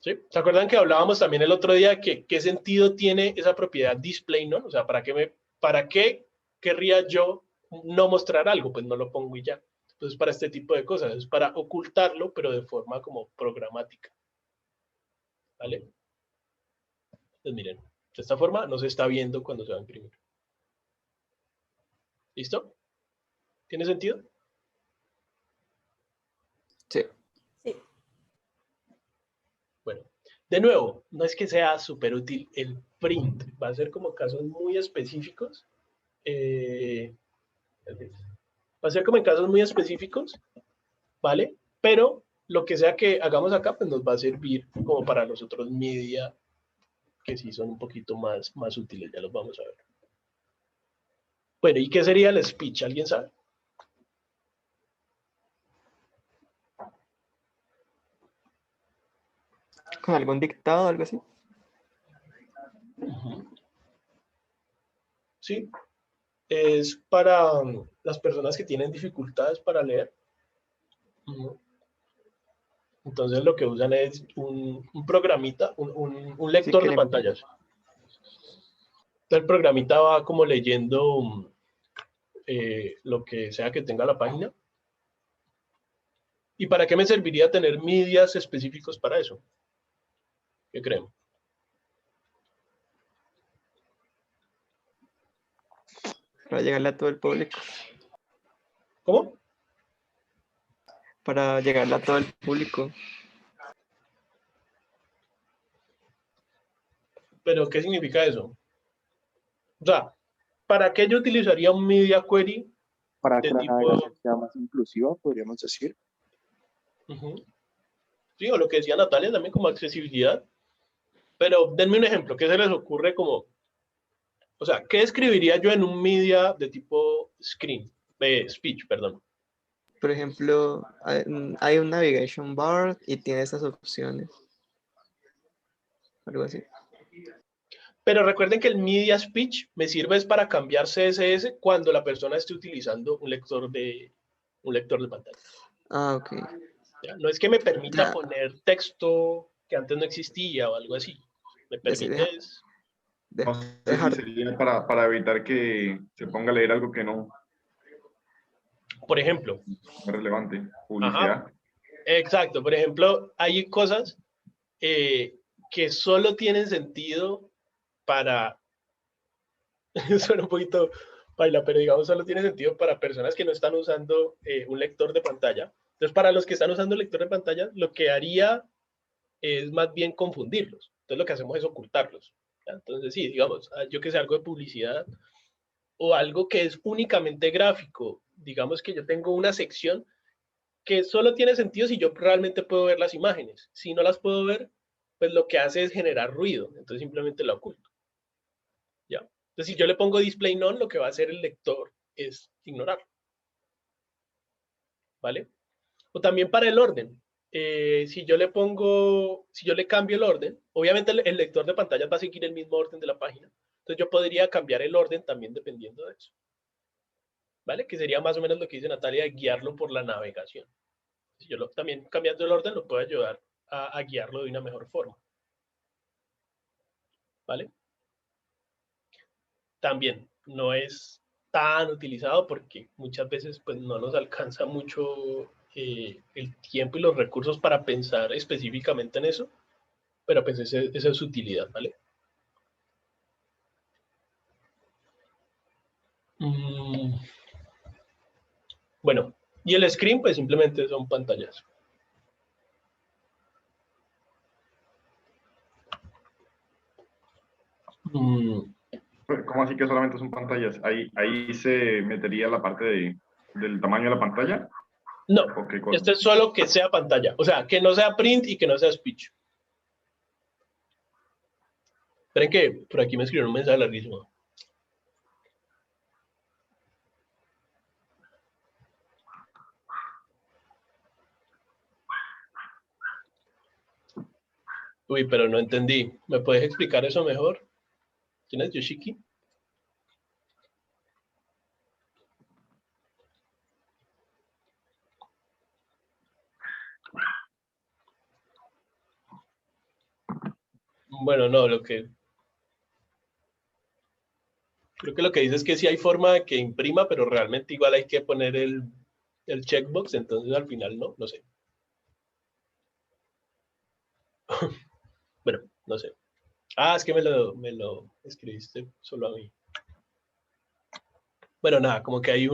¿Sí? ¿Se acuerdan que hablábamos también el otro día que qué sentido tiene esa propiedad display none? O sea, ¿para qué querría yo no mostrar algo? Pues no lo pongo y ya. Entonces, para este tipo de cosas, es para ocultarlo, pero de forma como programática. ¿Vale? Pues miren, de esta forma no se está viendo cuando se va a imprimir. ¿Listo? ¿Tiene sentido? Sí. Sí. Bueno, de nuevo, no es que sea súper útil el print. Va a ser como casos muy específicos. Va a ser como en casos muy específicos, ¿vale? Pero lo que sea que hagamos acá, pues nos va a servir como para los otros media que sí son un poquito más útiles, ya los vamos a ver. Bueno, ¿y qué sería el speech? ¿Alguien sabe? ¿Con algún dictado o algo así? Sí, es para las personas que tienen dificultades para leer. Entonces lo que usan es un programita, un lector que de pantallas. Entonces el programita va como leyendo lo que sea que tenga la página. ¿Y para qué me serviría tener medias específicos para eso? ¿Qué creen? Para llegarle a todo el público. ¿Cómo? Para llegarle a todo el público. ¿Pero qué significa eso? O sea, ¿para qué yo utilizaría un media query Para de que la tipo... navegación sea más inclusiva, podríamos decir. Sí, o lo que decía Natalia también como accesibilidad. Pero denme un ejemplo, ¿qué se les ocurre como... O sea, ¿qué escribiría yo en un media de tipo speech, perdón? Por ejemplo, hay un navigation bar y tiene estas opciones. Algo así. Pero recuerden que el media speech me sirve es para cambiar CSS cuando la persona esté utilizando un lector de pantalla. Ah, ok. ¿Ya? No es que me permita Ya, poner texto que antes no existía o algo así. Me ya sé, permite es... No sé si dejar, sería para evitar que se ponga a leer algo que no Por ejemplo, es relevante. ajá, Publicidad. exacto. Por ejemplo, hay cosas que solo tienen sentido para, suena un poquito baila, pero digamos solo tiene sentido para personas que no están usando un lector de pantalla. Entonces, para los que están usando el lector de pantalla, lo que haría es más bien confundirlos. Entonces, lo que hacemos es ocultarlos. ¿Ya? Entonces, sí, digamos, yo que sé, algo de publicidad o algo que es únicamente gráfico. Digamos que yo tengo una sección que solo tiene sentido si yo realmente puedo ver las imágenes. Si no las puedo ver, pues lo que hace es generar ruido. Entonces, simplemente la oculto. ¿Ya? Entonces, si yo le pongo display none, lo que va a hacer el lector es ignorarlo. ¿Vale? O también para el orden. Si yo le cambio el orden, obviamente el lector de pantalla va a seguir el mismo orden de la página. Entonces yo podría cambiar el orden también dependiendo de eso. ¿Vale? Que sería más o menos lo que dice Natalia, de guiarlo por la navegación. Si yo también cambiando el orden lo puedo ayudar a guiarlo de una mejor forma. ¿Vale? También no es tan utilizado porque muchas veces pues no nos alcanza mucho el tiempo y los recursos para pensar específicamente en eso, pero pues esa es su utilidad, ¿vale? Bueno, y el screen pues simplemente son pantallas. ¿Cómo así que solamente son pantallas? Ahí se metería la parte del tamaño de la pantalla. No, ¿O qué cosa? esto es solo que sea pantalla, o sea, que no sea print y que no sea speech. Esperen que por aquí me escribieron un mensaje larguísimo. Uy, pero no entendí. ¿Me puedes explicar eso mejor? ¿Quién es Yoshiki? Bueno, no, creo que lo que dice es que sí hay forma de que imprima, pero realmente igual hay que poner el checkbox, entonces al final no sé. Bueno, no sé. Ah, es que me lo escribiste solo a mí. Bueno, nada, como que hay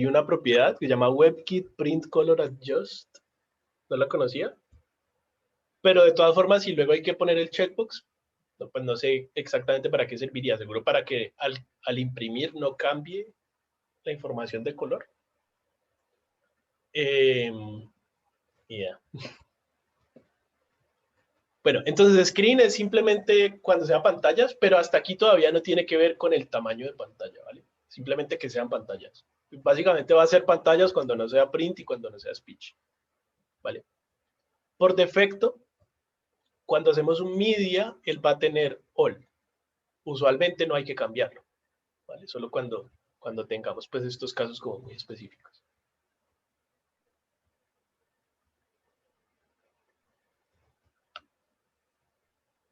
una propiedad que se llama WebKit Print Color Adjust. No la conocía. Pero de todas formas, si luego hay que poner el checkbox, pues no sé exactamente para qué serviría. Seguro para que al imprimir no cambie la información de color. Yeah. Bueno, entonces screen es simplemente cuando sean pantallas, pero hasta aquí todavía no tiene que ver con el tamaño de pantalla, ¿vale? Simplemente que sean pantallas. Básicamente va a ser pantallas cuando no sea print y cuando no sea speech, ¿vale? Por defecto, cuando hacemos un media, él va a tener all. Usualmente no hay que cambiarlo, ¿vale? Solo cuando tengamos pues estos casos como muy específicos.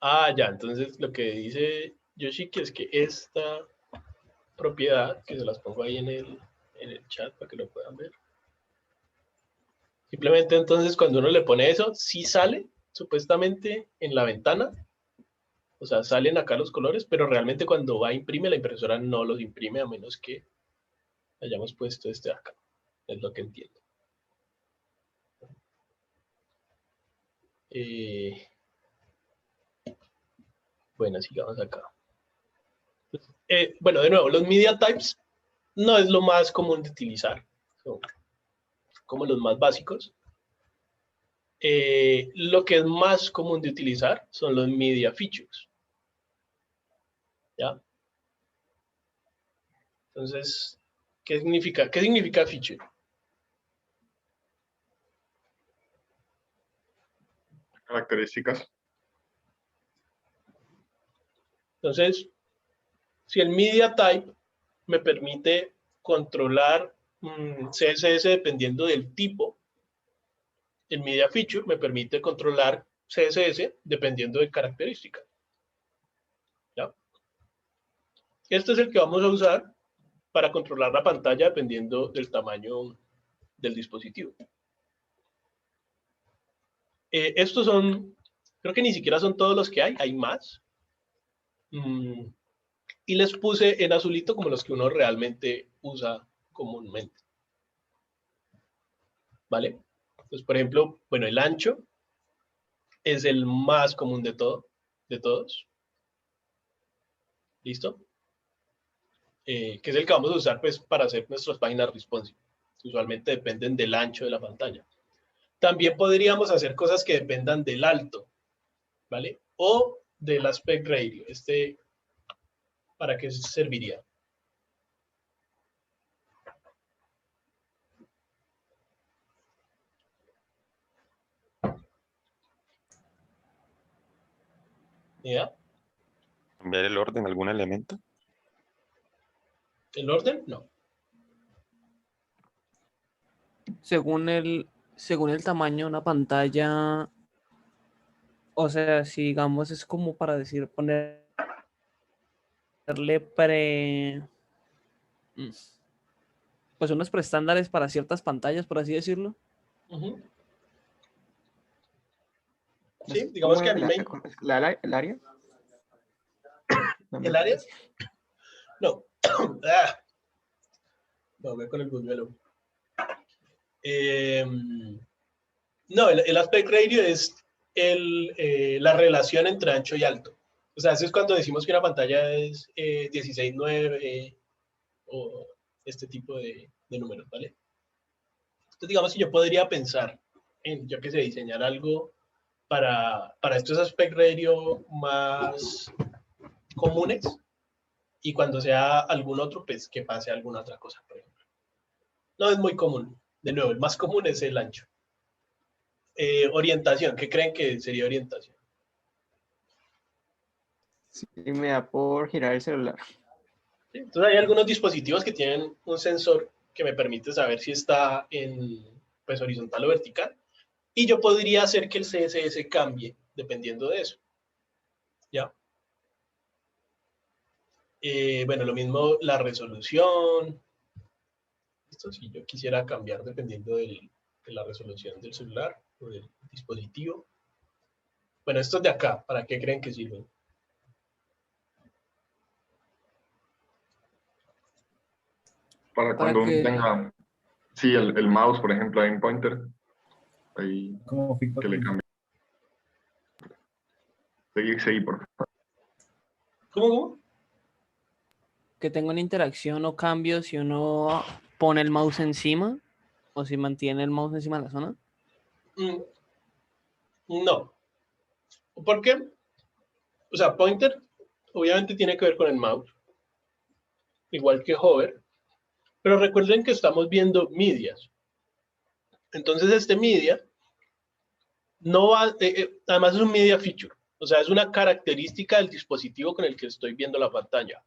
Ah, ya, entonces lo que dice Yoshiki es que esta propiedad, que se las pongo ahí en el chat para que lo puedan ver. Simplemente entonces cuando uno le pone eso, sí sale supuestamente en la ventana. O sea, salen acá los colores, pero realmente cuando va a imprimir, la impresora no los imprime a menos que hayamos puesto este acá. Es lo que entiendo. Bueno, sigamos acá. Bueno, de nuevo, los media types no es lo más común de utilizar. Son como los más básicos. Lo que es más común de utilizar son los media features. ¿Ya? Entonces, ¿qué significa feature? Características. Entonces, si el media type me permite controlar CSS dependiendo del tipo, el media feature me permite controlar CSS dependiendo de características. ¿Ya? Este es el que vamos a usar para controlar la pantalla dependiendo del tamaño del dispositivo. Estos son, creo que ni siquiera son todos los que hay más. Y les puse en azulito como los que uno realmente usa comúnmente. ¿Vale? Entonces, por ejemplo, bueno, el ancho es el más común de todos. ¿Listo? Que es el que vamos a usar pues, para hacer nuestras páginas responsive. Usualmente dependen del ancho de la pantalla. También podríamos hacer cosas que dependan del alto, ¿vale? O del aspect ratio. ¿Para qué serviría? ¿Ya? ¿Cambiar el orden, algún elemento? ¿El orden? No. Según el tamaño de una pantalla, o sea, si digamos es como para decir, ponerle pues unos preestándares para ciertas pantallas, por así decirlo. Sí, digamos que a mí me... ¿El área? ¿El área? No. Voy con el buñuelo. No, el aspect ratio es la relación entre ancho y alto. O sea, eso es cuando decimos que una pantalla es 16:9 o este tipo de números, ¿vale? Entonces, digamos que yo podría pensar en, yo que sé, diseñar algo para estos aspect ratio más comunes y cuando sea algún otro, pues que pase alguna otra cosa, por ejemplo. No es muy común. De nuevo, el más común es el ancho. Orientación, ¿qué creen que sería orientación? Sí, me da por girar el celular. ¿Sí? Entonces hay algunos dispositivos que tienen un sensor que me permite saber si está en pues, horizontal o vertical. Y yo podría hacer que el CSS cambie dependiendo de eso. ¿Ya? Bueno, lo mismo la resolución. Esto si yo quisiera cambiar dependiendo de la resolución del celular o del dispositivo. Bueno, estos de acá, ¿para qué creen que sirven? Para cuando uno tenga, sí, el mouse, por ejemplo, hay un pointer, ahí Como feedback. que le cambie. Seguí, por favor. ¿Cómo? Que tenga una interacción o cambio si uno pone el mouse encima o si mantiene el mouse encima de la zona. No. ¿Por qué? O sea, pointer obviamente tiene que ver con el mouse, igual que hover, pero recuerden que estamos viendo medias. Entonces este media no va, además es un media feature, o sea, es una característica del dispositivo con el que estoy viendo la pantalla.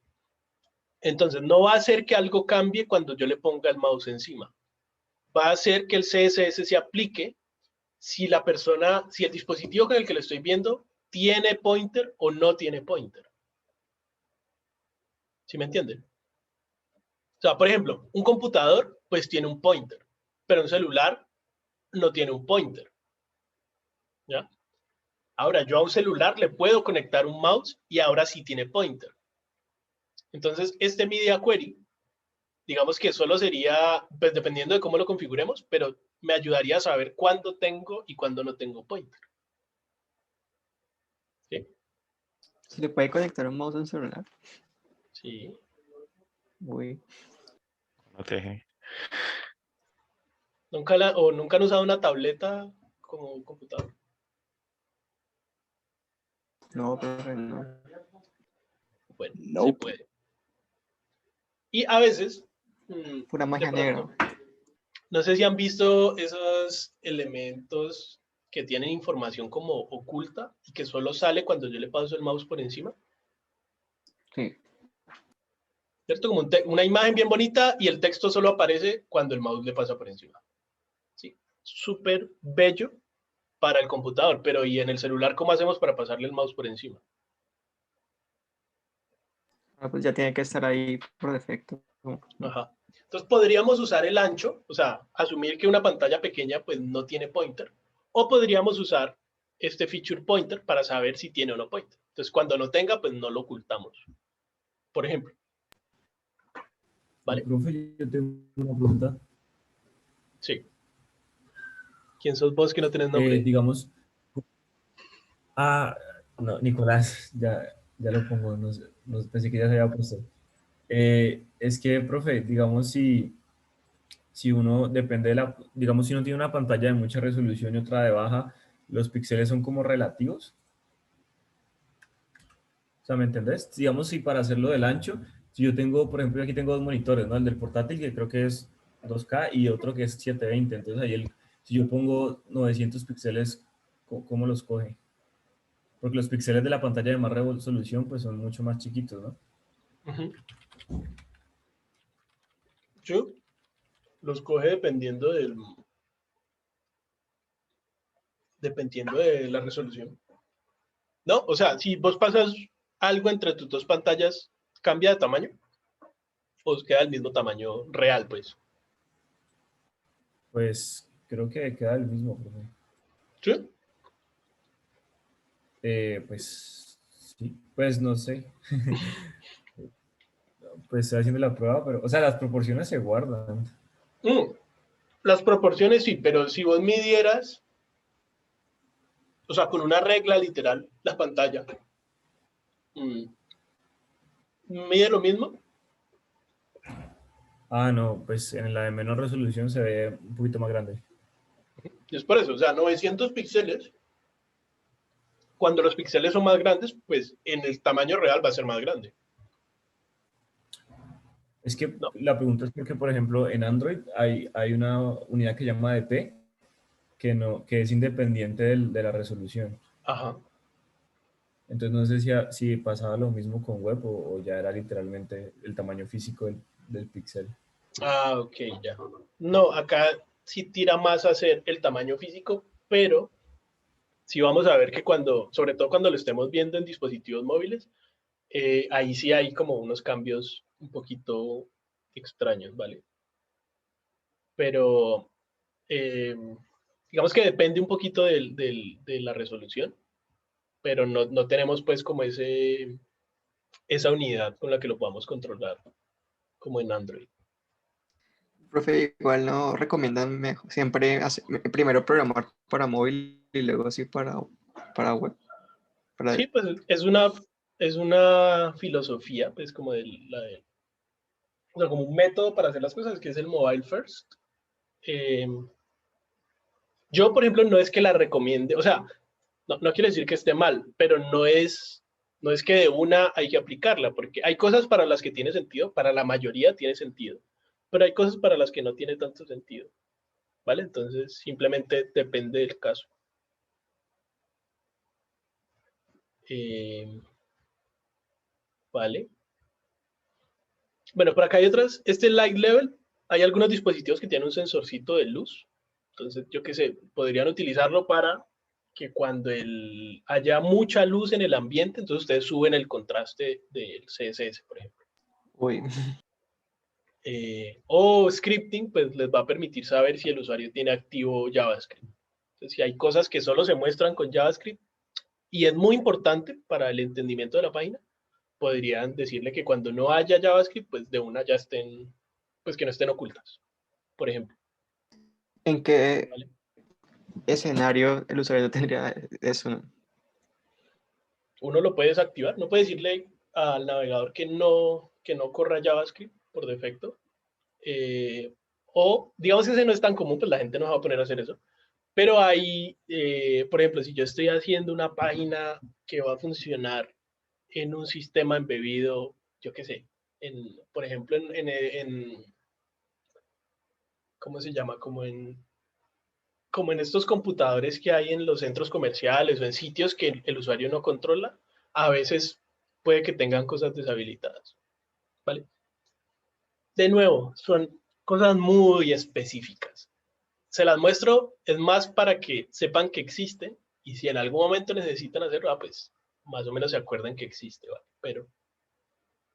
Entonces no va a hacer que algo cambie cuando yo le ponga el mouse encima. Va a hacer que el CSS se aplique si la persona, si el dispositivo con el que lo estoy viendo tiene pointer o no tiene pointer. ¿Sí me entienden? O sea, por ejemplo, un computador pues tiene un pointer, pero un celular no tiene un pointer. ¿Ya? Ahora, yo a un celular le puedo conectar un mouse y ahora sí tiene pointer. Entonces, este media query, digamos que solo sería, pues dependiendo de cómo lo configuremos, pero me ayudaría a saber cuándo tengo y cuándo no tengo pointer. ¿Sí? ¿Se le puede conectar un mouse a un celular? Sí. Uy. No te... ¿Nunca han usado una tableta como un computador? No, profe, no. Bueno, No. se puede. Y a veces... Pura magia negra. No sé si han visto esos elementos que tienen información como oculta y que solo sale cuando yo le paso el mouse por encima. Sí. ¿Cierto? Como una imagen bien bonita y el texto solo aparece cuando el mouse le pasa por encima. Sí, súper bello para el computador, pero ¿y en el celular cómo hacemos para pasarle el mouse por encima? Ah, pues ya tiene que estar ahí por defecto. Ajá. Entonces podríamos usar el ancho, o sea, asumir que una pantalla pequeña pues no tiene pointer, O podríamos usar este feature pointer para saber si tiene o no pointer. Entonces, cuando no tenga, pues no lo ocultamos. Por ejemplo. ¿Vale? Profe, yo tengo una pregunta. Sí. ¿Quién sos vos que no tenés nombre? Digamos, no, Nicolás, ya lo pongo, no, pensé que ya se había puesto. Es que, profe, digamos, si uno depende de digamos, si uno tiene una pantalla de mucha resolución y otra de baja, los píxeles son como relativos. O sea, ¿me entendés? Digamos, si para hacerlo del ancho, si yo tengo, por ejemplo, aquí tengo dos monitores, ¿no? El del portátil, que creo que es 2K, y otro que es 720. Entonces, ahí si yo pongo 900 píxeles, ¿cómo los coge? Porque los píxeles de la pantalla de más resolución, pues son mucho más chiquitos, ¿no? Sí. Los coge dependiendo de la resolución. ¿No? O sea, si vos pasas algo entre tus dos pantallas, ¿cambia de tamaño? ¿O queda el mismo tamaño real, pues? Pues creo que queda el mismo, profe. ¿Sí? Pues sí, pues no sé. Pues estoy haciendo la prueba, pero, o sea, las proporciones se guardan. Las proporciones sí, pero si vos midieras, o sea, con una regla literal, la pantalla, ¿mide lo mismo? No, pues en la de menor resolución se ve un poquito más grande. Es por eso, o sea, 900 píxeles, cuando los píxeles son más grandes, pues en el tamaño real va a ser más grande. Es que No. la pregunta es porque, por ejemplo, en Android hay una unidad que se llama DP, que es independiente de la resolución. Ajá. Entonces no sé si pasaba lo mismo con web o ya era literalmente el tamaño físico del píxel. Ok, ya. No, acá sí tira más a ser el tamaño físico, pero sí vamos a ver que sobre todo cuando lo estemos viendo en dispositivos móviles, ahí sí hay como unos cambios un poquito extraños, ¿vale? Pero digamos que depende un poquito de la resolución, pero no tenemos pues como esa unidad con la que lo podamos controlar como en Android. Profe, igual no recomiendan siempre primero programar para móvil y luego sí para web. Sí, pues es una filosofía, pues como o sea, como un método para hacer las cosas, que es el mobile first. Yo, por ejemplo, no es que la recomiende, o sea, no quiere decir que esté mal, pero no es que de una hay que aplicarla, porque hay cosas para las que tiene sentido, para la mayoría tiene sentido, pero hay cosas para las que no tiene tanto sentido, ¿vale? Entonces, simplemente depende del caso. ¿Vale? Bueno, por acá hay otras. Este light level, hay algunos dispositivos que tienen un sensorcito de luz. Entonces, yo qué sé, podrían utilizarlo para que cuando haya mucha luz en el ambiente, entonces ustedes suben el contraste del CSS, por ejemplo. Uy. O scripting, pues les va a permitir saber si el usuario tiene activo JavaScript. Entonces, si hay cosas que solo se muestran con JavaScript y es muy importante para el entendimiento de la página, podrían decirle que cuando no haya JavaScript, pues de una ya estén, pues que no estén ocultas, por ejemplo. ¿En qué ¿Vale? escenario el usuario no tendría eso? Uno lo puede desactivar, no puede decirle al navegador que no corra JavaScript por defecto. O digamos que ese no es tan común, pues la gente no se va a poner a hacer eso. Pero hay, por ejemplo, si yo estoy haciendo una página que va a funcionar en un sistema embebido, yo qué sé, por ejemplo, ¿cómo se llama? Como en estos computadores que hay en los centros comerciales o en sitios que el usuario no controla, a veces puede que tengan cosas deshabilitadas, ¿vale? De nuevo, son cosas muy específicas. Se las muestro, es más para que sepan que existen y si en algún momento necesitan hacerlo, pues más o menos se acuerdan que existe, ¿vale? Pero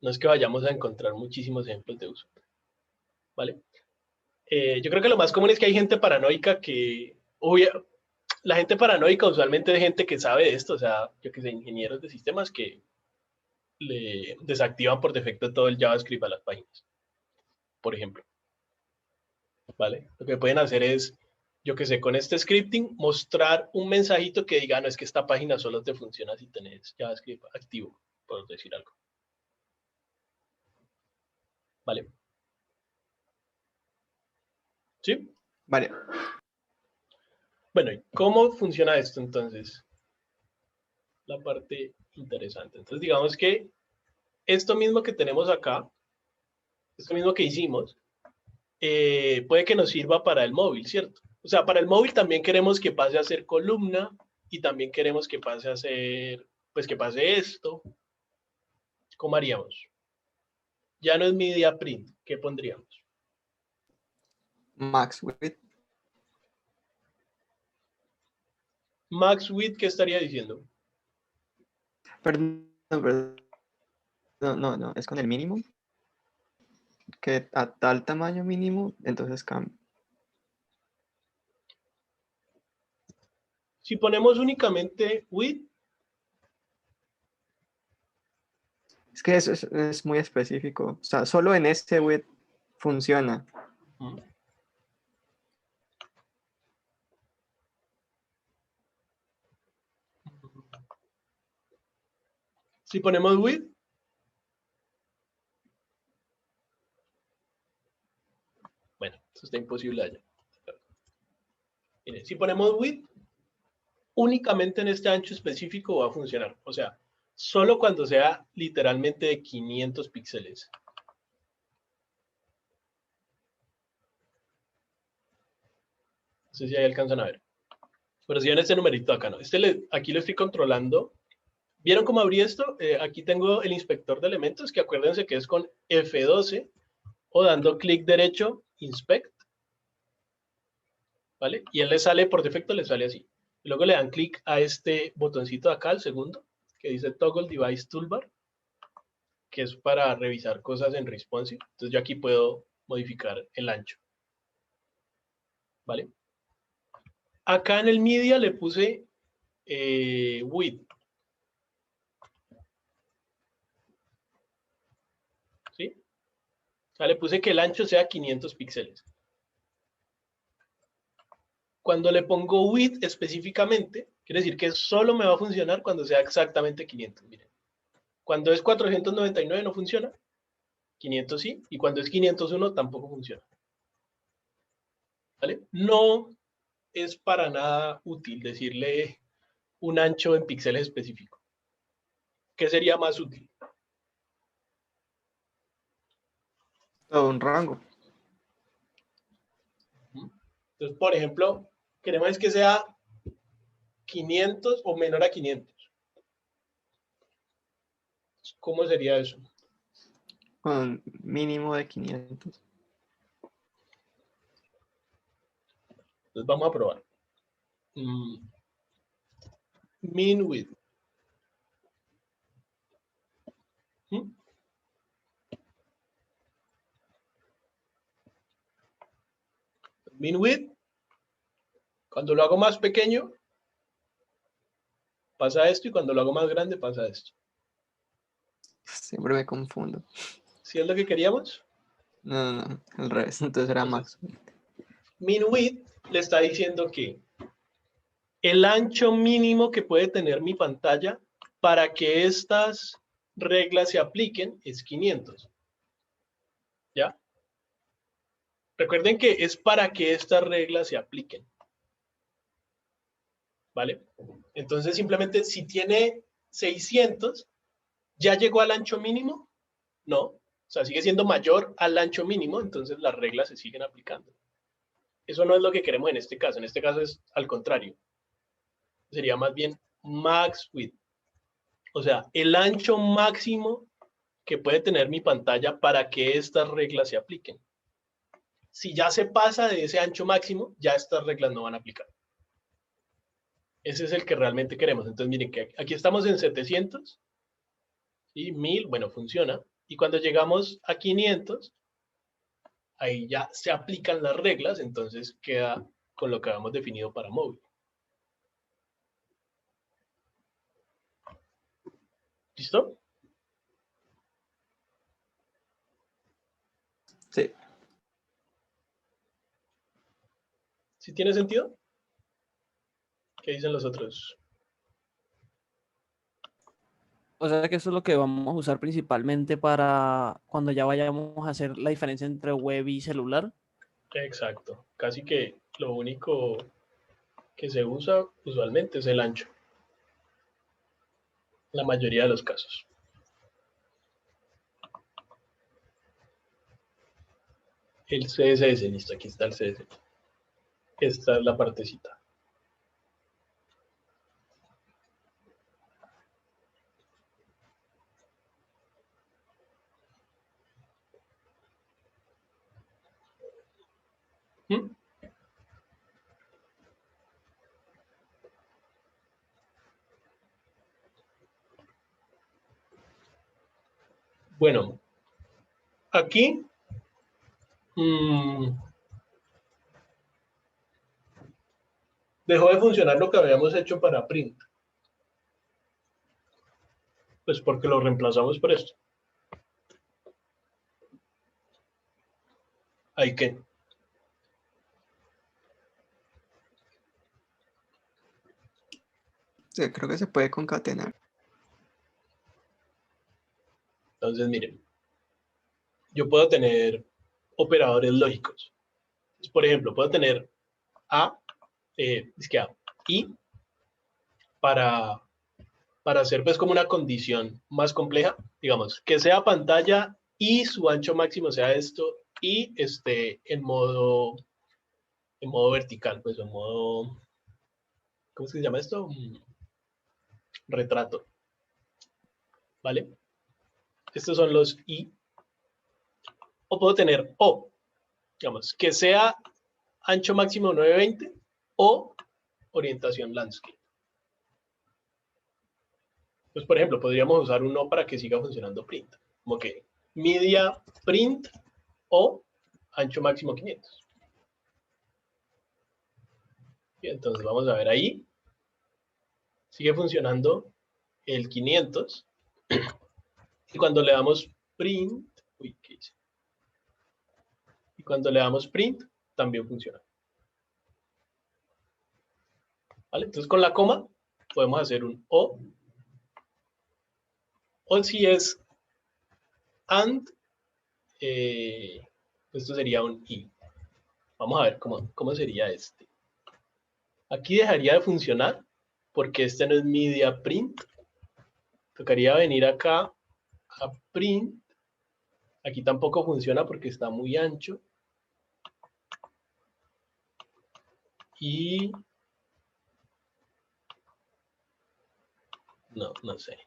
no es que vayamos a encontrar muchísimos ejemplos de uso, ¿vale? Yo creo que lo más común es que hay gente paranoica que la gente paranoica usualmente es gente que sabe de esto, o sea, yo que sé, ingenieros de sistemas que le desactivan por defecto todo el JavaScript a las páginas, por ejemplo. ¿Vale? Lo que pueden hacer es, yo que sé, con este scripting, mostrar un mensajito que diga, no, es que esta página solo te funciona si tenés JavaScript activo, por decir algo. ¿Vale? ¿Sí? Vale. Bueno, ¿y cómo funciona esto entonces? La parte interesante. Entonces, digamos que esto mismo que tenemos acá, esto mismo que hicimos, puede que nos sirva para el móvil, ¿cierto? O sea, para el móvil también queremos que pase a ser columna y también queremos que pase a ser, pues que pase esto. ¿Cómo haríamos? Ya no es media print, ¿qué pondríamos? Max width. Max width, ¿qué estaría diciendo? Perdón, no, es con el mínimo. Que a tal tamaño mínimo, entonces cambia. Si ponemos únicamente width, Es que eso es muy específico. O sea, solo en este width funciona. si ponemos width, bueno, eso está imposible allá. Miren, si ponemos width, únicamente en este ancho específico va a funcionar. O sea, solo cuando sea literalmente de 500 píxeles. No sé si ahí alcanzan a ver. Pero si ven este numerito acá, ¿no? Aquí lo estoy controlando. ¿Vieron cómo abrí esto? Aquí tengo el inspector de elementos, que acuérdense que es con F12 o dando clic derecho, inspect. ¿Vale? Y él le sale, por defecto le sale así. Y luego le dan clic a este botoncito de acá, el segundo, que dice Toggle Device Toolbar, que es para revisar cosas en responsive. Entonces yo aquí puedo modificar el ancho. ¿Vale? Acá en el media le puse width. ¿Sí? O sea, le puse que el ancho sea 500 píxeles. Cuando le pongo width específicamente, quiere decir que solo me va a funcionar cuando sea exactamente 500. Miren. Cuando es 499 no funciona. 500 sí. Y cuando es 501 tampoco funciona. ¿Vale? No es para nada útil decirle un ancho en píxeles específico. ¿Qué sería más útil? Todo un rango. Entonces, por ejemplo, queremos que sea 500 o menor a 500. ¿Cómo sería eso? Con mínimo de 500. Entonces vamos a probar. Min width. Min width. Cuando lo hago más pequeño, pasa esto, y cuando lo hago más grande, pasa esto. Siempre me confundo. ¿Sí es lo que queríamos? No, al revés. Entonces era max width. Min width le está diciendo que el ancho mínimo que puede tener mi pantalla para que estas reglas se apliquen es 500. ¿Ya? Recuerden que es para que estas reglas se apliquen. ¿Vale? Entonces simplemente si tiene 600, ¿ya llegó al ancho mínimo? No. O sea, sigue siendo mayor al ancho mínimo, entonces las reglas se siguen aplicando. Eso no es lo que queremos en este caso. En este caso es al contrario. Sería más bien max width. O sea, el ancho máximo que puede tener mi pantalla para que estas reglas se apliquen. Si ya se pasa de ese ancho máximo, ya estas reglas no van a aplicar. Ese es el que realmente queremos. Entonces, miren que aquí estamos en 700 y 1000, bueno, funciona. Y cuando llegamos a 500, ahí ya se aplican las reglas, entonces queda con lo que habíamos definido para móvil. ¿Listo? Sí. ¿Sí tiene sentido? ¿Qué dicen los otros? O sea que eso es lo que vamos a usar principalmente para cuando ya vayamos a hacer la diferencia entre web y celular. Exacto. Casi que lo único que se usa usualmente es el ancho. La mayoría de los casos. El CSS, listo, aquí está el CSS. Esta es la partecita. ¿Mm? Bueno, aquí dejó de funcionar lo que habíamos hecho para print. Pues porque lo reemplazamos por esto. Hay que. Sí, creo que se puede concatenar. Entonces, miren, yo puedo tener operadores lógicos. Entonces, por ejemplo, puedo tener y para hacer pues como una condición más compleja, digamos, que sea pantalla y su ancho máximo sea esto y esté en modo vertical, pues en modo, ¿cómo se llama esto? Retrato. ¿Vale? Estos son los i. O puedo tener o, digamos, que sea ancho máximo 920 o orientación landscape. Pues, por ejemplo, podríamos usar un o para que siga funcionando print. Como que media print o ancho máximo 500. Y entonces vamos a ver ahí. Sigue funcionando el 500. Y cuando le damos print, uy, ¿qué hice? Y cuando le damos print, también funciona. ¿Vale? Entonces con la coma podemos hacer un o. O si es and, esto sería un i. Vamos a ver cómo sería este. Aquí dejaría de funcionar porque este no es media print. Tocaría venir acá a print. Aquí tampoco funciona porque está muy ancho. Y no sé.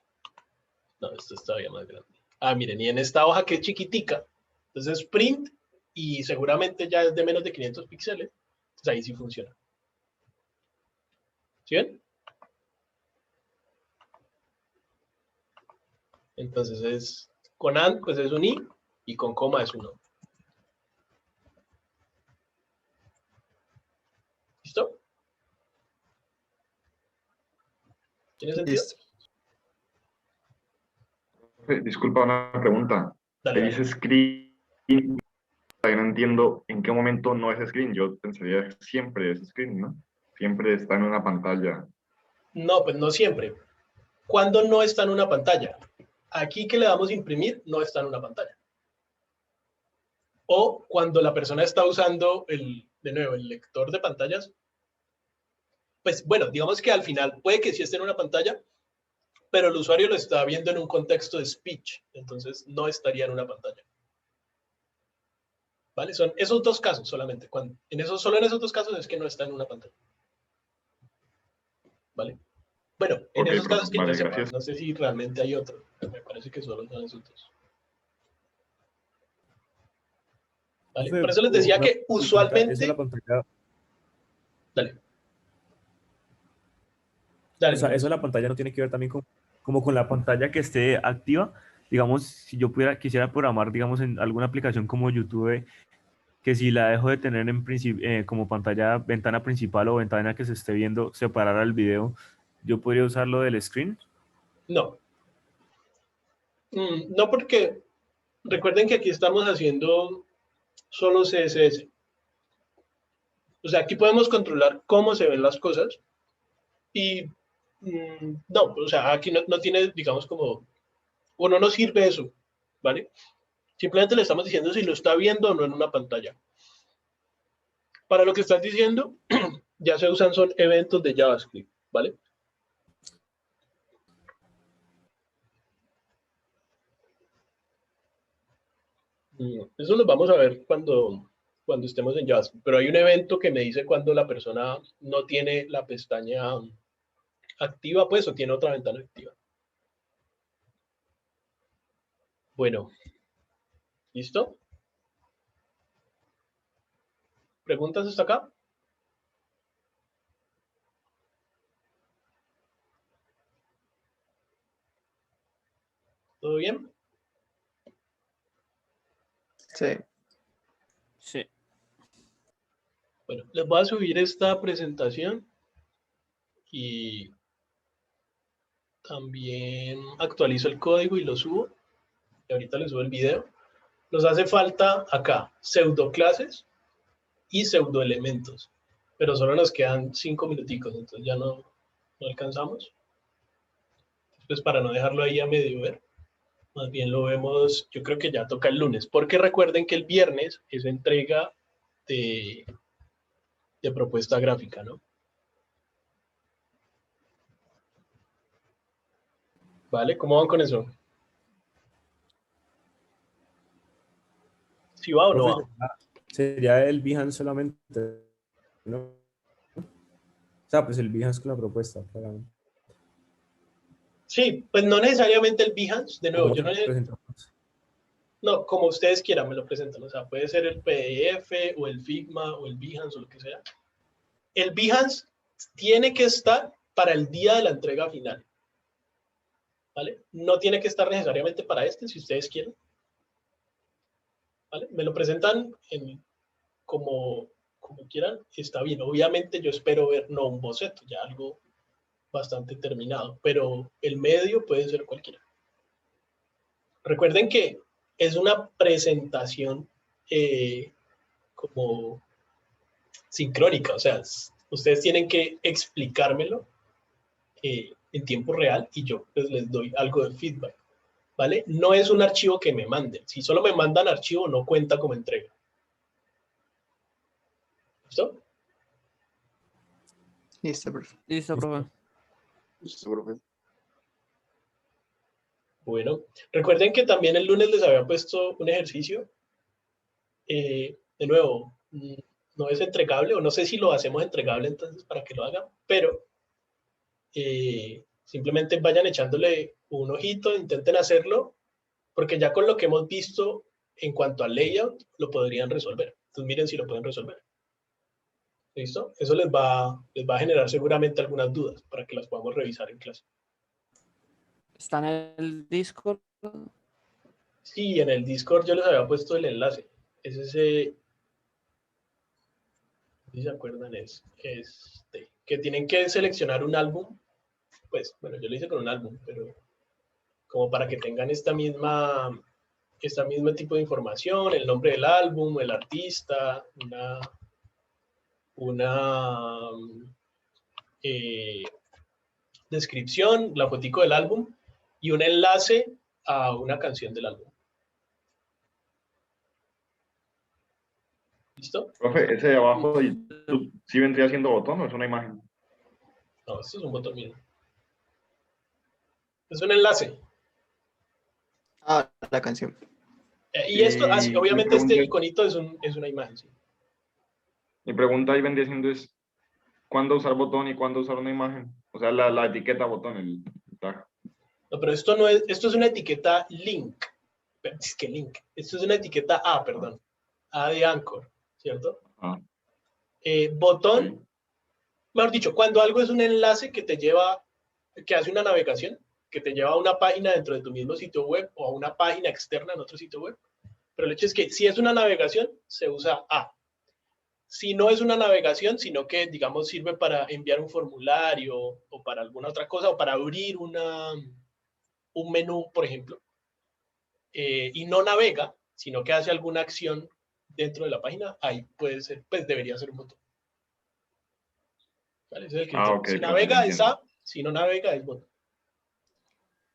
No, esto es todavía más grande. Ah, miren, y en esta hoja que es chiquitica, entonces print y seguramente ya es de menos de 500 píxeles. Entonces ahí sí funciona. ¿Sí ven? Entonces es con and, pues es un i, y con coma es un o. ¿Listo? ¿Tiene sentido? Listo. Disculpa, una pregunta. Dale, Ahí dale. dice screen, todavía no entiendo en qué momento no es screen. Yo pensaría que siempre es screen, ¿no? Siempre está en una pantalla. No, pues no siempre. ¿Cuándo no está en una pantalla? Aquí que le damos imprimir, no está en una pantalla. O cuando la persona está usando de nuevo, el lector de pantallas, pues bueno, digamos que al final puede que sí esté en una pantalla, pero el usuario lo está viendo en un contexto de speech, entonces no estaría en una pantalla. ¿Vale? Son esos dos casos solamente. Solo en esos dos casos es que no está en una pantalla. ¿Vale? Bueno, en Ok, esos profe, casos que vale, yo sepa, gracias. no sé si realmente hay otro. Me parece que solo son esos dos. ¿Vale? Profe, Por eso les decía una que pregunta, eso de la usualmente... pantalla, Dale. o Dale, sea, eso Nicolás. de la pantalla no tiene que ver también como con la pantalla que esté activa. Digamos, si yo quisiera programar, digamos, en alguna aplicación como YouTube, que si la dejo de tener como pantalla, ventana principal o ventana que se esté viendo, separar el video, yo podría usarlo del screen. No. No, porque recuerden que aquí estamos haciendo solo CSS. O sea, aquí podemos controlar cómo se ven las cosas y no, o sea, aquí no tiene, digamos, como, o no nos sirve eso, ¿vale? Simplemente le estamos diciendo si lo está viendo o no en una pantalla. Para lo que estás diciendo, ya se usan son eventos de JavaScript, ¿vale? Eso lo vamos a ver cuando estemos en JavaScript, pero hay un evento que me dice cuando la persona no tiene la pestaña activa, pues, o tiene otra ventana activa. Bueno, ¿listo? ¿Preguntas hasta acá? ¿Todo bien? Sí. Sí. Bueno, les voy a subir esta presentación y también actualizo el código y lo subo. Y ahorita les subo el video. Nos hace falta acá pseudoclases y pseudoelementos, pero solo nos quedan 5 minuticos, entonces ya no alcanzamos. Pues para no dejarlo ahí a medio ver, más bien lo vemos, yo creo que ya toca el lunes, porque recuerden que el viernes es entrega de propuesta gráfica, ¿no? ¿Vale? ¿Cómo van con eso? ¿Sí va o no Profe, va? sería el Behance solamente, ¿no? O sea, pues el Behance con la propuesta. Sí, pues no necesariamente el Behance, de nuevo, ¿Cómo yo se no, presentamos? no, como ustedes quieran me lo presentan, o sea, puede ser el PDF o el Figma o el Behance o lo que sea. El Behance tiene que estar para el día de la entrega final, ¿vale? No tiene que estar necesariamente para este, si ustedes quieren, ¿vale? Me lo presentan como quieran, está bien. Obviamente yo espero ver no un boceto, ya algo bastante terminado, pero el medio puede ser cualquiera. Recuerden que es una presentación como sincrónica, o sea, ustedes tienen que explicármelo en tiempo real y yo pues les doy algo de feedback, ¿vale? No es un archivo que me manden. Si solo me mandan archivo, no cuenta como entrega. ¿Listo? Listo, profe. Listo, profe. Listo, profe. Bueno, recuerden que también el lunes les había puesto un ejercicio. De nuevo, no es entregable, o no sé si lo hacemos entregable entonces para que lo hagan, pero simplemente vayan echándole un ojito, intenten hacerlo, porque ya con lo que hemos visto en cuanto al layout, lo podrían resolver. Entonces miren si lo pueden resolver. ¿Listo? Eso les va a generar seguramente algunas dudas para que las podamos revisar en clase. ¿Está en el Discord? Sí, en el Discord yo les había puesto el enlace. Es ese, si se acuerdan, es que tienen que seleccionar un álbum. Pues, bueno, yo lo hice con un álbum, pero como para que tengan esta misma tipo de información, el nombre del álbum, el artista, una descripción, la fotico del álbum y un enlace a una canción del álbum. ¿Listo? Profe, ese de abajo de YouTube, ¿sí vendría siendo botón o es una imagen? No, esto es un botón, miren. Es un enlace. Ah, la canción. Y esto, Y obviamente mi pregunta este iconito es una imagen, sí. Mi pregunta ahí vendría siendo es, ¿cuándo usar botón y cuándo usar una imagen? O sea, la etiqueta botón, el tag. No, pero esto no es, esto es una etiqueta link. Es que link. Esto es una etiqueta A, perdón. A de Anchor, ¿cierto? Ah, Botón, sí. mejor dicho, cuando algo es un enlace que te lleva, que hace una navegación, que te lleva a una página dentro de tu mismo sitio web o a una página externa en otro sitio web. Pero el hecho es que si es una navegación, se usa A. Si no es una navegación, sino que, digamos, sirve para enviar un formulario o para alguna otra cosa o para abrir un menú, por ejemplo, y no navega, sino que hace alguna acción dentro de la página, ahí puede ser, pues debería ser un botón. ¿Vale? Ese es el criterio. Ok, Si profe, navega es entiendo. app, si no navega es botón.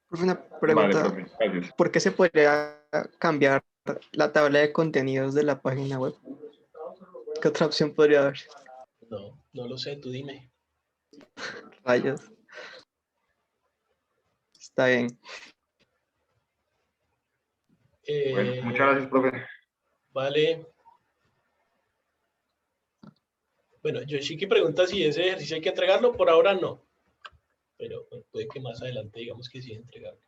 Profe, una Vale, pregunta. profe, gracias. ¿Por qué se podría cambiar la tabla de contenidos de la página web? ¿Qué otra opción podría haber? No lo sé, tú dime. Rayos. Está bien. Bueno, muchas gracias, profe. Vale. Bueno, Yoshiki pregunta si ese ejercicio hay que entregarlo. Por ahora no. Pero bueno, puede que más adelante digamos que sí entregarlo.